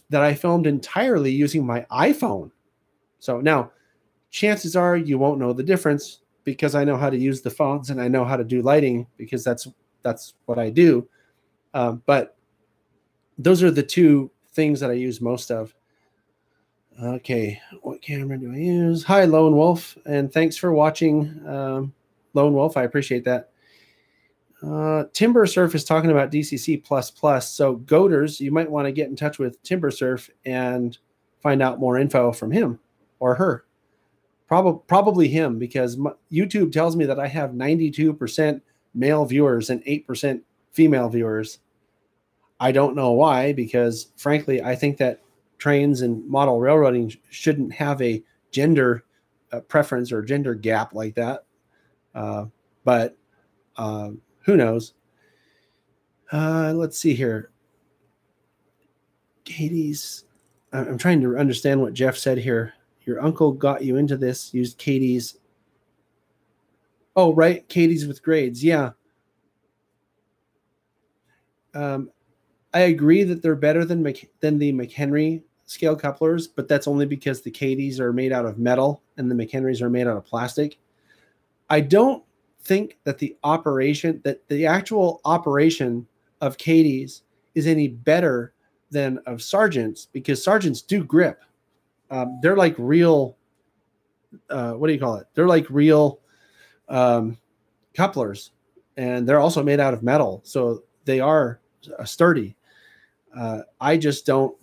that I filmed entirely using my iPhone. So now, chances are you won't know the difference because I know how to use the phones and I know how to do lighting because that's what I do. But those are the two things that I use most of. Okay, what camera do I use? Hi, Lone Wolf, and thanks for watching, Lone Wolf. I appreciate that. Timber Surf is talking about DCC++. So Goaters, you might want to get in touch with Timber Surf and find out more info from him or her. Probably him, because YouTube tells me that I have 92% male viewers and 8% female viewers. I don't know why, because frankly, I think that trains and model railroading shouldn't have a gender preference or gender gap like that. But who knows? Let's see here. Katie's. I'm trying to understand what Jeff said here. Your uncle got you into this, used Katie's. Oh, right. Katie's with grades. Yeah. I agree that they're better than the McHenry scale couplers, but that's only because the Katie's are made out of metal and the McHenrys are made out of plastic. I don't think that the actual operation of Katie's is any better than of Sargent's, because Sargent's do grip. They're like real, what do you call it? They're like real couplers, and they're also made out of metal, so they are sturdy. I just don't.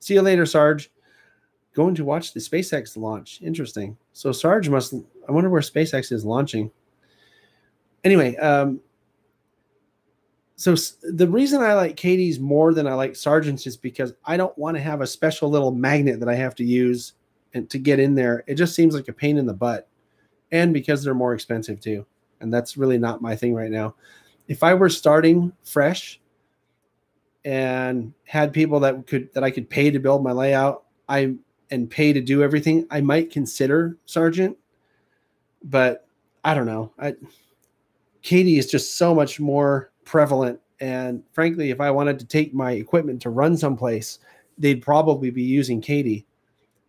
See you later, Sarge. Going to watch the SpaceX launch. Interesting. So Sarge must. I wonder where SpaceX is launching. Anyway, so the reason I like Katie's more than I like Sargent's is because I don't want to have a special little magnet that I have to use and to get in there. It just seems like a pain in the butt, and because they're more expensive too. And that's really not my thing right now. If I were starting fresh and had people that I could pay to build my layout, and pay to do everything, I might consider Sargent. But I don't know. Katie is just so much more prevalent, and frankly, if I wanted to take my equipment to run someplace, they'd probably be using Katie.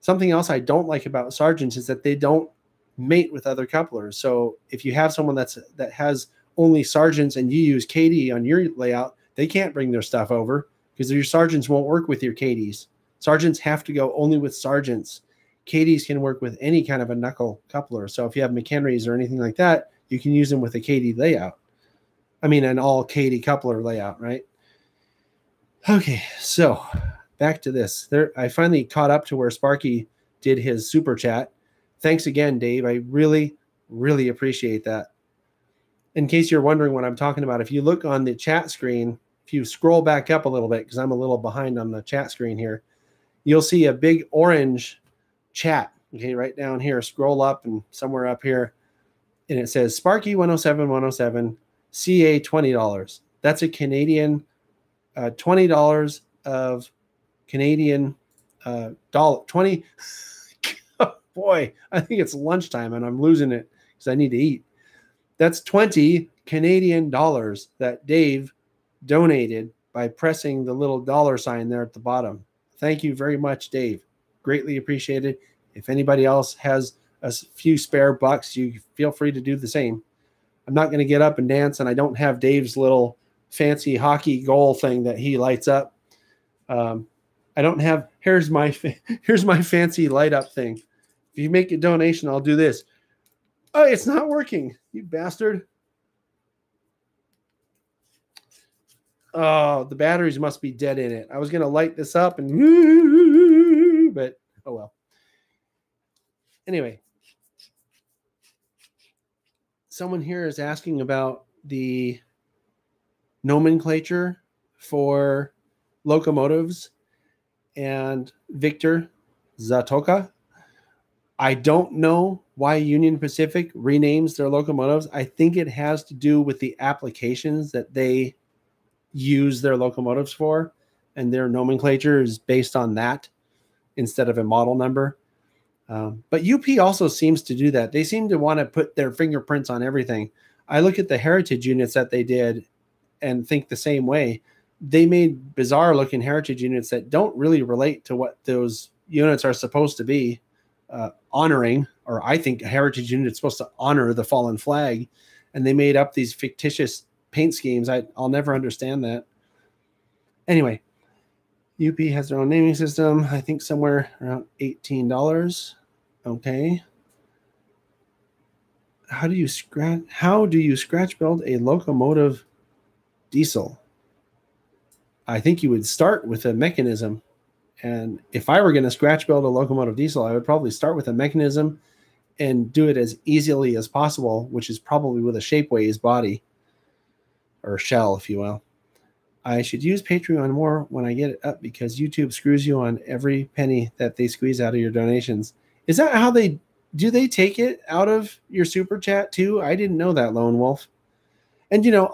Something else I don't like about Sargents is that they don't mate with other couplers. So if you have someone that has only Sargents and you use Katie on your layout, they can't bring their stuff over because your Sargents won't work with your Katies. Sargents have to go only with Sargents. Katies can work with any kind of a knuckle coupler. So if you have McHenrys or anything like that, you can use them with a Katie layout. I mean, an all Katie coupler layout, right? Okay, so back to this. I finally caught up to where Sparky did his super chat. Thanks again, Dave. I really, really appreciate that. In case you're wondering what I'm talking about, if you look on the chat screen, if you scroll back up a little bit, because I'm a little behind on the chat screen here, you'll see a big orange chat. Okay, right down here. Scroll up and somewhere up here, and it says Sparky 107 CA $20. That's a Canadian $20 of Canadian dollar 20. Boy, I think it's lunchtime and I'm losing it because I need to eat. That's 20 Canadian dollars that Dave donated by pressing the little dollar sign there at the bottom. Thank you very much, Dave. Greatly appreciated. If anybody else has a few spare bucks, you feel free to do the same. I'm not going to get up and dance, and I don't have Dave's little fancy hockey goal thing that he lights up. I don't have, here's my fancy light up thing. If you make a donation, I'll do this. Oh, it's not working, you bastard. Oh, the batteries must be dead in it. I was going to light this up and, but oh well. Anyway, someone here is asking about the nomenclature for locomotives and Victor Zatoka. I don't know why Union Pacific renames their locomotives. I think it has to do with the applications that they use their locomotives for, and their nomenclature is based on that instead of a model number. But UP also seems to do that. They seem to want to put their fingerprints on everything. I look at the heritage units that they did and think the same way. They made bizarre looking heritage units that don't really relate to what those units are supposed to be honoring, or I think a heritage unit is supposed to honor the fallen flag. And they made up these fictitious paint schemes. I'll never understand that. Anyway, UP has their own naming system. I think somewhere around $18. Okay. How do you scratch build a locomotive diesel? I think you would start with a mechanism. And if I were going to scratch build a locomotive diesel, I would probably start with a mechanism and do it as easily as possible, which is probably with a Shapeways body or shell, if you will. I should use Patreon more when I get it up because YouTube screws you on every penny that they squeeze out of your donations. Is that how they take it out of your super chat too? I didn't know that, Lone Wolf. And you know,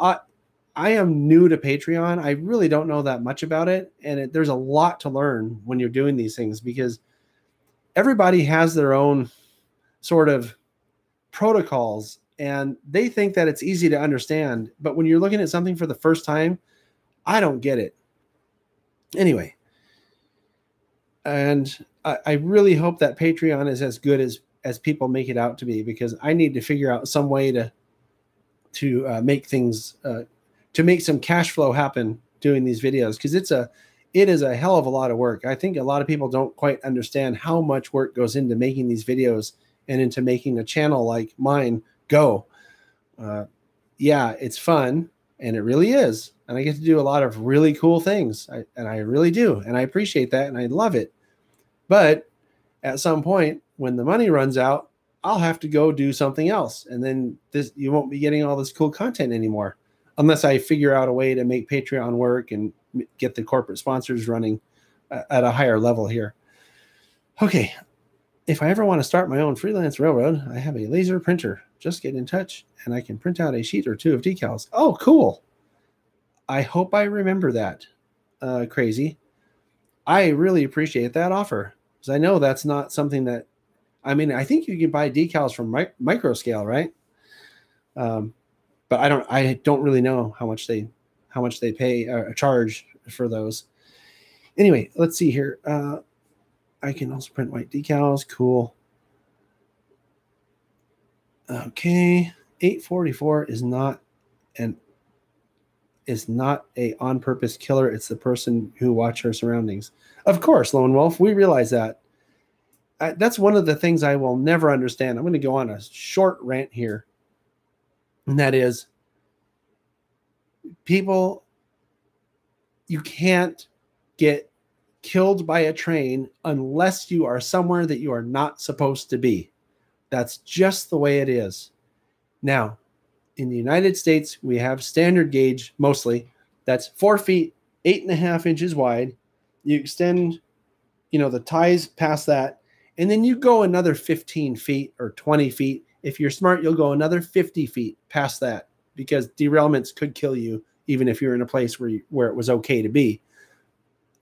I am new to Patreon. I really don't know that much about it. And there's a lot to learn when you're doing these things because everybody has their own sort of protocols and they think that it's easy to understand. But when you're looking at something for the first time, I don't get it. Anyway, and I really hope that Patreon is as good as people make it out to be, because I need to figure out some way to make things to make some cash flow happen doing these videos, because it is a hell of a lot of work. I think a lot of people don't quite understand how much work goes into making these videos and into making a channel like mine go. Yeah, it's fun, and it really is. And I get to do a lot of really cool things, and I really do. And I appreciate that, and I love it. But at some point, when the money runs out, I'll have to go do something else. And then you won't be getting all this cool content anymore, unless I figure out a way to make Patreon work and get the corporate sponsors running at a higher level here. Okay. If I ever want to start my own freelance railroad, I have a laser printer. Just get in touch and I can print out a sheet or two of decals. Oh, cool. I hope I remember that. Crazy. I really appreciate that offer, because I know that's not something that, I mean, I think you can buy decals from Microscale, right? But I don't really know how much they pay or charge for those. Anyway, let's see here. I can also print white decals. Cool. Okay. 844 is not a on-purpose killer. It's the person who watch her surroundings. Of course, Lone Wolf, we realize that. That's one of the things I will never understand. I'm going to go on a short rant here. And that is, people, you can't get killed by a train unless you are somewhere that you are not supposed to be. That's just the way it is. Now, in the United States, we have standard gauge mostly. That's 4 feet, 8.5 inches wide. You extend, the ties past that, and then you go another 15 feet or 20 feet. If you're smart, you'll go another 50 feet past that, because derailments could kill you even if you're in a place where it was okay to be.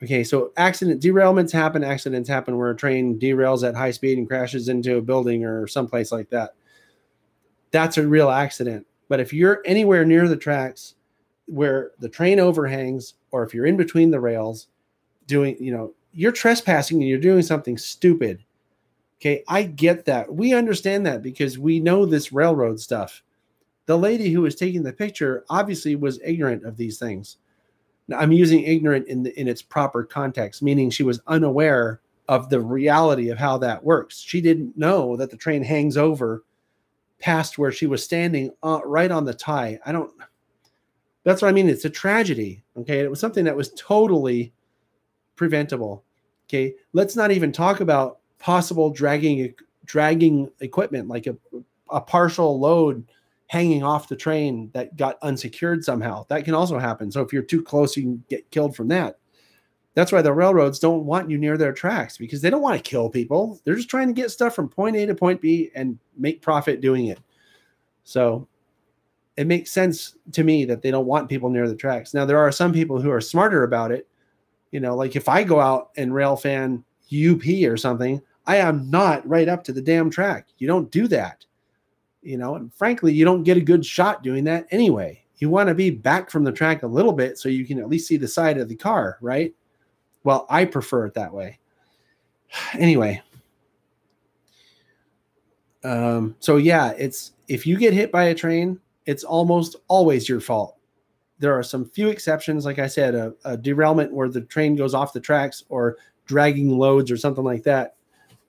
Okay, so derailments happen, accidents happen where a train derails at high speed and crashes into a building or someplace like that. That's a real accident. But if you're anywhere near the tracks where the train overhangs, or if you're in between the rails you're trespassing and you're doing something stupid. Okay, I get that. We understand that because we know this railroad stuff. The lady who was taking the picture obviously was ignorant of these things. Now, I'm using ignorant in its proper context, meaning she was unaware of the reality of how that works. She didn't know that the train hangs over past where she was standing, right on the tie. That's what I mean. It's a tragedy. Okay. It was something that was totally preventable. Okay. Let's not even talk about possible dragging equipment, like a partial load hanging off the train that got unsecured somehow. That can also happen. So if you're too close, you can get killed from that. That's why the railroads don't want you near their tracks, because they don't want to kill people. They're just trying to get stuff from point A to point B and make profit doing it. So it makes sense to me that they don't want people near the tracks. Now, there are some people who are smarter about it. Like if I go out and rail fan UP or something, I am not right up to the damn track. You don't do that. And frankly, you don't get a good shot doing that anyway. You want to be back from the track a little bit so you can at least see the side of the car, right? Well, I prefer it that way. Anyway. So yeah, if you get hit by a train, it's almost always your fault. There are some few exceptions. Like I said, a derailment where the train goes off the tracks, or dragging loads or something like that,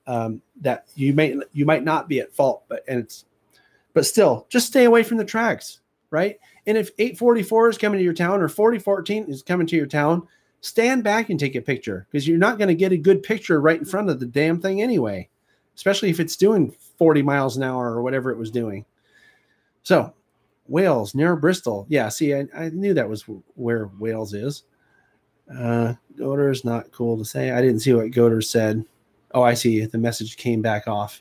that you might not be at fault, but still, just stay away from the tracks, right? And if 844 is coming to your town, or 4014 is coming to your town, stand back and take a picture, because you're not going to get a good picture right in front of the damn thing anyway, especially if it's doing 40 miles an hour or whatever it was doing. So, Wales, near Bristol. Yeah, see, I knew that was where Wales is. Goder's not cool to say. I didn't see what Goder said. Oh, I see. The message came back off.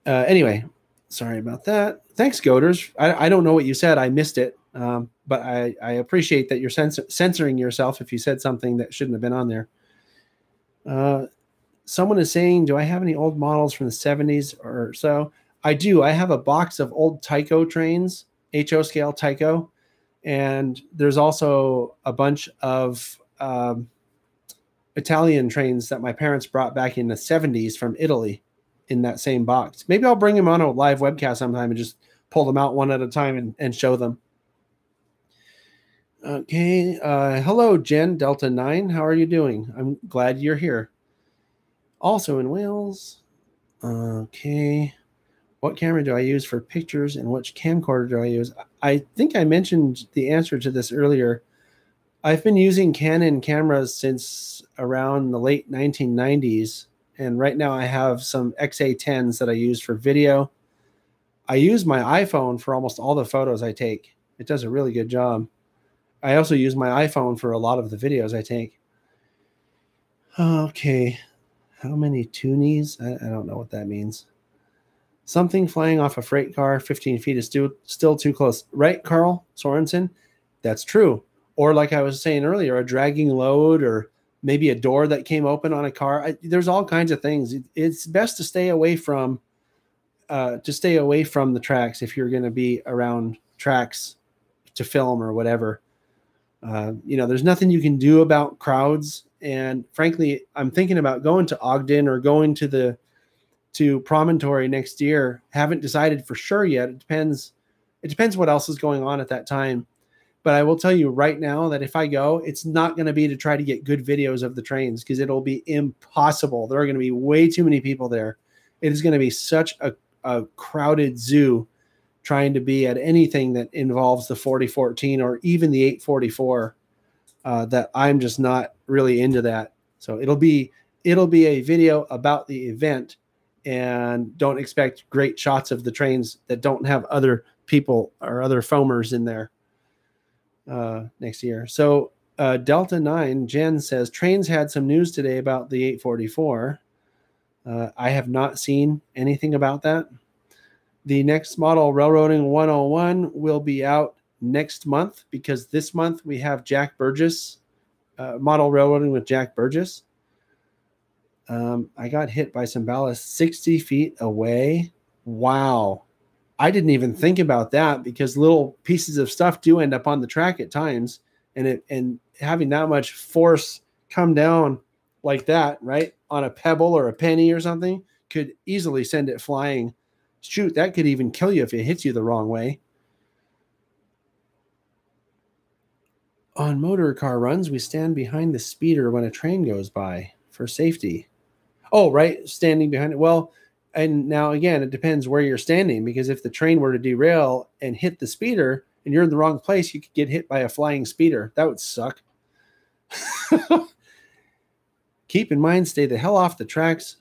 Anyway, sorry about that. Thanks, Goders. I don't know what you said. I missed it. But I appreciate that you're censoring yourself if you said something that shouldn't have been on there. Someone is saying, do I have any old models from the 70s or so? I do. I have a box of old Tyco trains, HO scale Tyco. And there's also a bunch of Italian trains that my parents brought back in the 70s from Italy in that same box. Maybe I'll bring them on a live webcast sometime and just pull them out one at a time and show them. Okay. Hello, Jen, Delta 9. How are you doing? I'm glad you're here. Also in Wales. Okay. What camera do I use for pictures, and which camcorder do I use? I think I mentioned the answer to this earlier. I've been using Canon cameras since around the late 1990s. And right now I have some XA10s that I use for video. I use my iPhone for almost all the photos I take. It does a really good job. I also use my iPhone for a lot of the videos I take. Okay. How many toonies? I don't know what that means. Something flying off a freight car 15 feet is still too close. Right, Carl Sorensen? That's true. Or like I was saying earlier, a dragging load, or maybe a door that came open on a car. There's all kinds of things. It's best to stay away from the tracks if you're going to be around tracks to film or whatever. There's nothing you can do about crowds. And frankly, I'm thinking about going to Ogden or going to Promontory next year. Haven't decided for sure yet. It depends what else is going on at that time. But I will tell you right now that if I go, it's not going to be to try to get good videos of the trains, because it'll be impossible. There are going to be way too many people there. It is going to be such a crowded zoo trying to be at anything that involves the 4014 or even the 844. that I'm just not really into that. So it'll be a video about the event, and don't expect great shots of the trains that don't have other people or other foamers in there next year. So Delta 9, Jen says, trains had some news today about the 844. I have not seen anything about that. The next model, Railroading 101, will be out next month, because this month we have Jack Burgess, model railroading with Jack Burgess. I got hit by some ballast 60 feet away. Wow. I didn't even think about that, because little pieces of stuff do end up on the track at times, and having that much force come down like that, right, on a pebble or a penny or something, could easily send it flying. Shoot, that could even kill you if it hits you the wrong way. On motor car runs, we stand behind the speeder when a train goes by for safety. Oh, right, standing behind it. Well, and now again, it depends where you're standing, because if the train were to derail and hit the speeder and you're in the wrong place, you could get hit by a flying speeder. That would suck. Keep in mind, stay the hell off the tracks.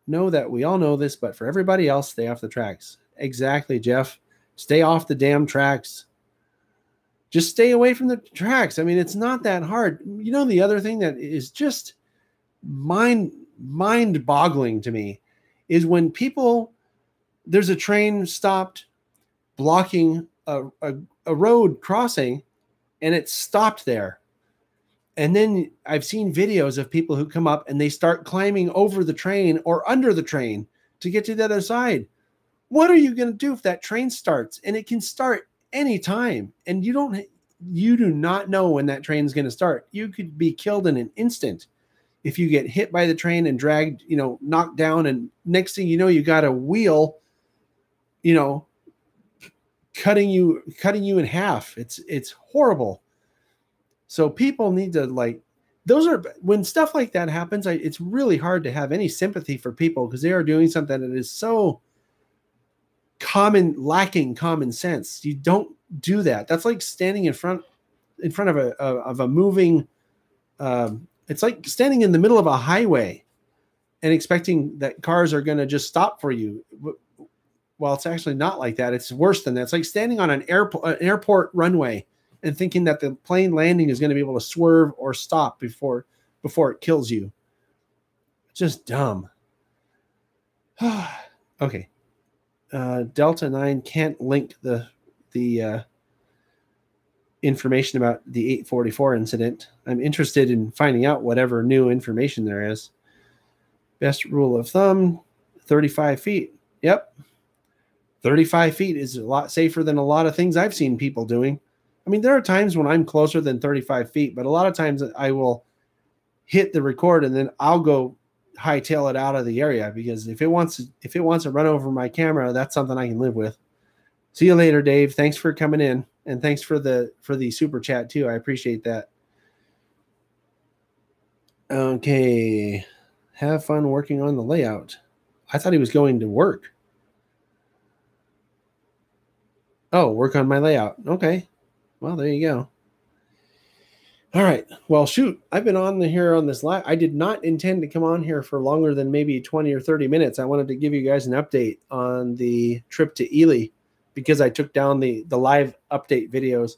Know that we all know this, but for everybody else, stay off the tracks. Exactly, Jeff. Stay off the damn tracks. Just stay away from the tracks. I mean, it's not that hard. You know, the other thing that is just mind-boggling to me is when there's a train stopped blocking a road crossing, and it's stopped there. And then I've seen videos of people who come up and they start climbing over the train or under the train to get to the other side. What are you going to do if that train starts? And it can start anytime. And you do not know when that train is going to start. You could be killed in an instant if you get hit by the train and dragged, knocked down. And next thing you know, you got a wheel, cutting you in half. It's horrible. So people need to when stuff like that happens, it's really hard to have any sympathy for people, because they are doing something that is so lacking common sense. You don't do that. That's like standing in front of a moving, it's like standing in the middle of a highway and expecting that cars are going to just stop for you. Well, it's actually not like that. It's worse than that. It's like standing on an airport runway and thinking that the plane landing is going to be able to swerve or stop before it kills you. Just dumb. Okay. Delta 9 can't link the information about the 844 incident. I'm interested in finding out whatever new information there is. Best rule of thumb, 35 feet. Yep. 35 feet is a lot safer than a lot of things I've seen people doing. I mean, there are times when I'm closer than 35 feet, but a lot of times I will hit the record and then I'll go hightail it out of the area, because if it wants to run over my camera, that's something I can live with. See you later, Dave. Thanks for coming in, and thanks for the super chat too. I appreciate that. Okay. Have fun working on the layout. I thought he was going to work. Oh, work on my layout. Okay. Well, there you go. All right. Well, shoot, I've been on here on this live. I did not intend to come on here for longer than maybe 20 or 30 minutes. I wanted to give you guys an update on the trip to Ely, because I took down the live update videos.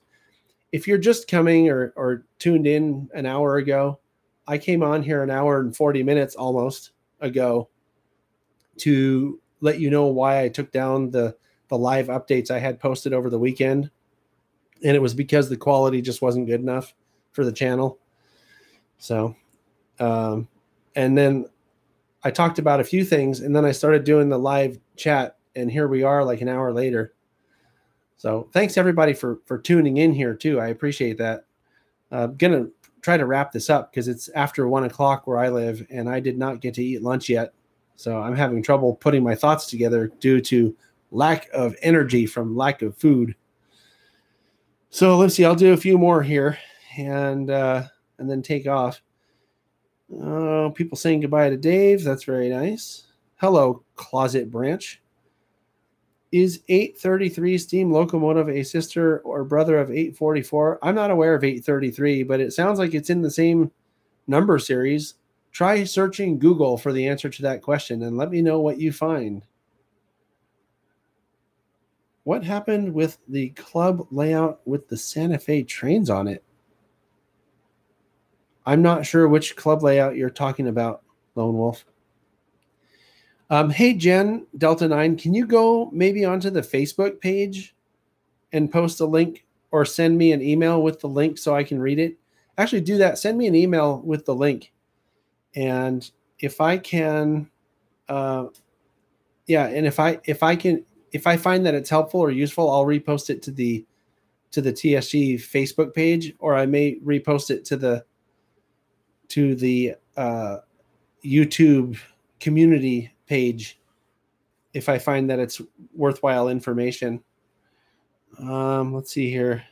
If you're just coming or tuned in an hour ago, I came on here an hour and 40 minutes almost ago to let you know why I took down the live updates I had posted over the weekend. And it was because the quality just wasn't good enough for the channel. So, and then I talked about a few things, and then I started doing the live chat, and here we are like an hour later. So thanks everybody for tuning in here too. I appreciate that. I'm going to try to wrap this up because it's after 1 o'clock where I live, and I did not get to eat lunch yet. So I'm having trouble putting my thoughts together due to lack of energy from lack of food. So let's see. I'll do a few more here, and then take off. People saying goodbye to Dave. That's very nice. Hello, Closet Branch. Is 833 steam locomotive a sister or brother of 844? I'm not aware of 833, but it sounds like it's in the same number series. Try searching Google for the answer to that question and let me know what you find. What happened with the club layout with the Santa Fe trains on it? I'm not sure which club layout you're talking about, Lone Wolf. Hey, Jen, Delta 9, can you go maybe onto the Facebook page and post a link or send me an email with the link so I can read it? Actually, do that. Send me an email with the link. And if I can, and if I find that it's helpful or useful, I'll repost it to the TSG Facebook page, or I may repost it to the YouTube community page if I find that it's worthwhile information. Let's see here.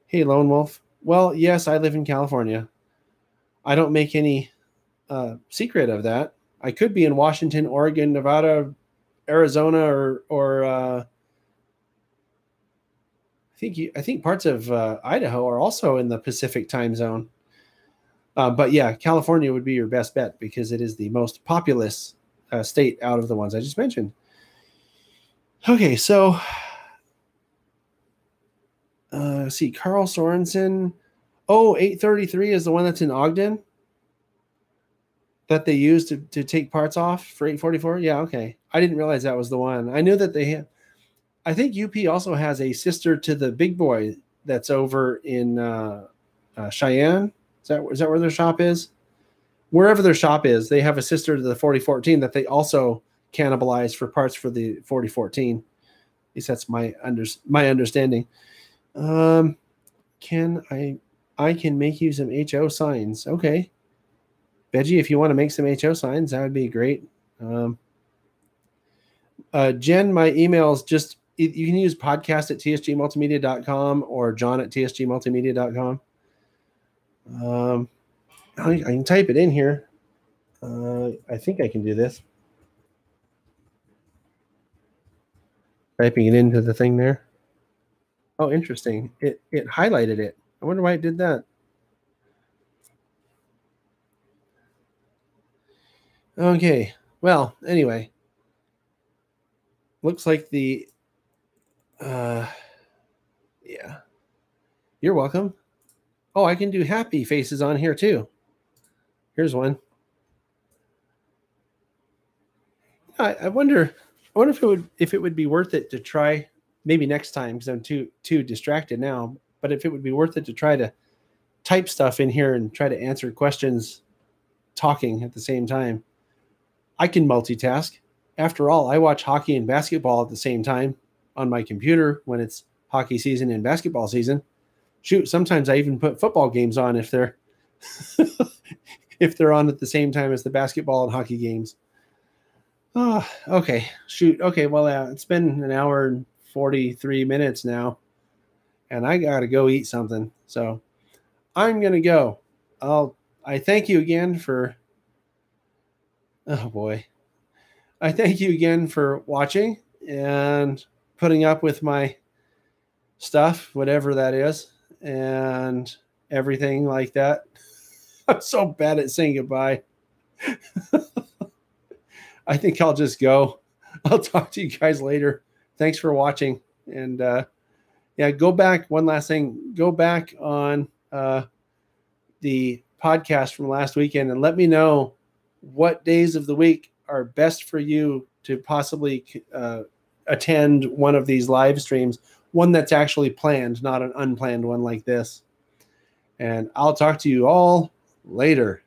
Hey, Lone Wolf. Well, yes, I live in California. I don't make any secret of that. I could be in Washington, Oregon, Nevada, Arizona, or I think parts of Idaho are also in the Pacific time zone. But yeah, California would be your best bet because it is the most populous state out of the ones I just mentioned. Okay, so see, Carl Sorensen. Oh, 833 is the one that's in Ogden that they use to take parts off for 844. Yeah, okay. I didn't realize that was the one. I knew that they had. I think UP also has a sister to the big boy that's over in Cheyenne. Is that where their shop is? Wherever their shop is, they have a sister to the 4014 that they also cannibalize for parts for the 4014. At least that's my understanding. Can I can make you some HO signs? Okay, Veggie, if you want to make some HO signs, that would be great. Jen, my emails just you can use podcast@tsgmultimedia.com or john@tsgmultimedia.com. I can type it in here. I think I can do this. Typing it into the thing there. Oh, interesting. It highlighted it. I wonder why it did that. Okay. Well, anyway. Looks like the yeah. You're welcome. Oh, I can do happy faces on here too. Here's one. I wonder if it would be worth it to try maybe next time because I'm too distracted now. But if it would be worth it to try to type stuff in here and try to answer questions talking at the same time. I can multitask. After all, I watch hockey and basketball at the same time on my computer when it's hockey season and basketball season. Shoot, sometimes I even put football games on if they're if they're on at the same time as the basketball and hockey games. Oh, okay. Shoot. Okay, well, it's been an hour and 43 minutes now, and I got to go eat something. So I'm going to go. I thank you again for, oh boy. I thank you again for watching and putting up with my stuff, whatever that is, and everything like that. I'm so bad at saying goodbye. I think I'll just go. I'll talk to you guys later. Thanks for watching. And go back. One last thing. Go back on the podcast from last weekend and let me know what days of the week are best for you to possibly attend one of these live streams, one that's actually planned, not an unplanned one like this. And I'll talk to you all later.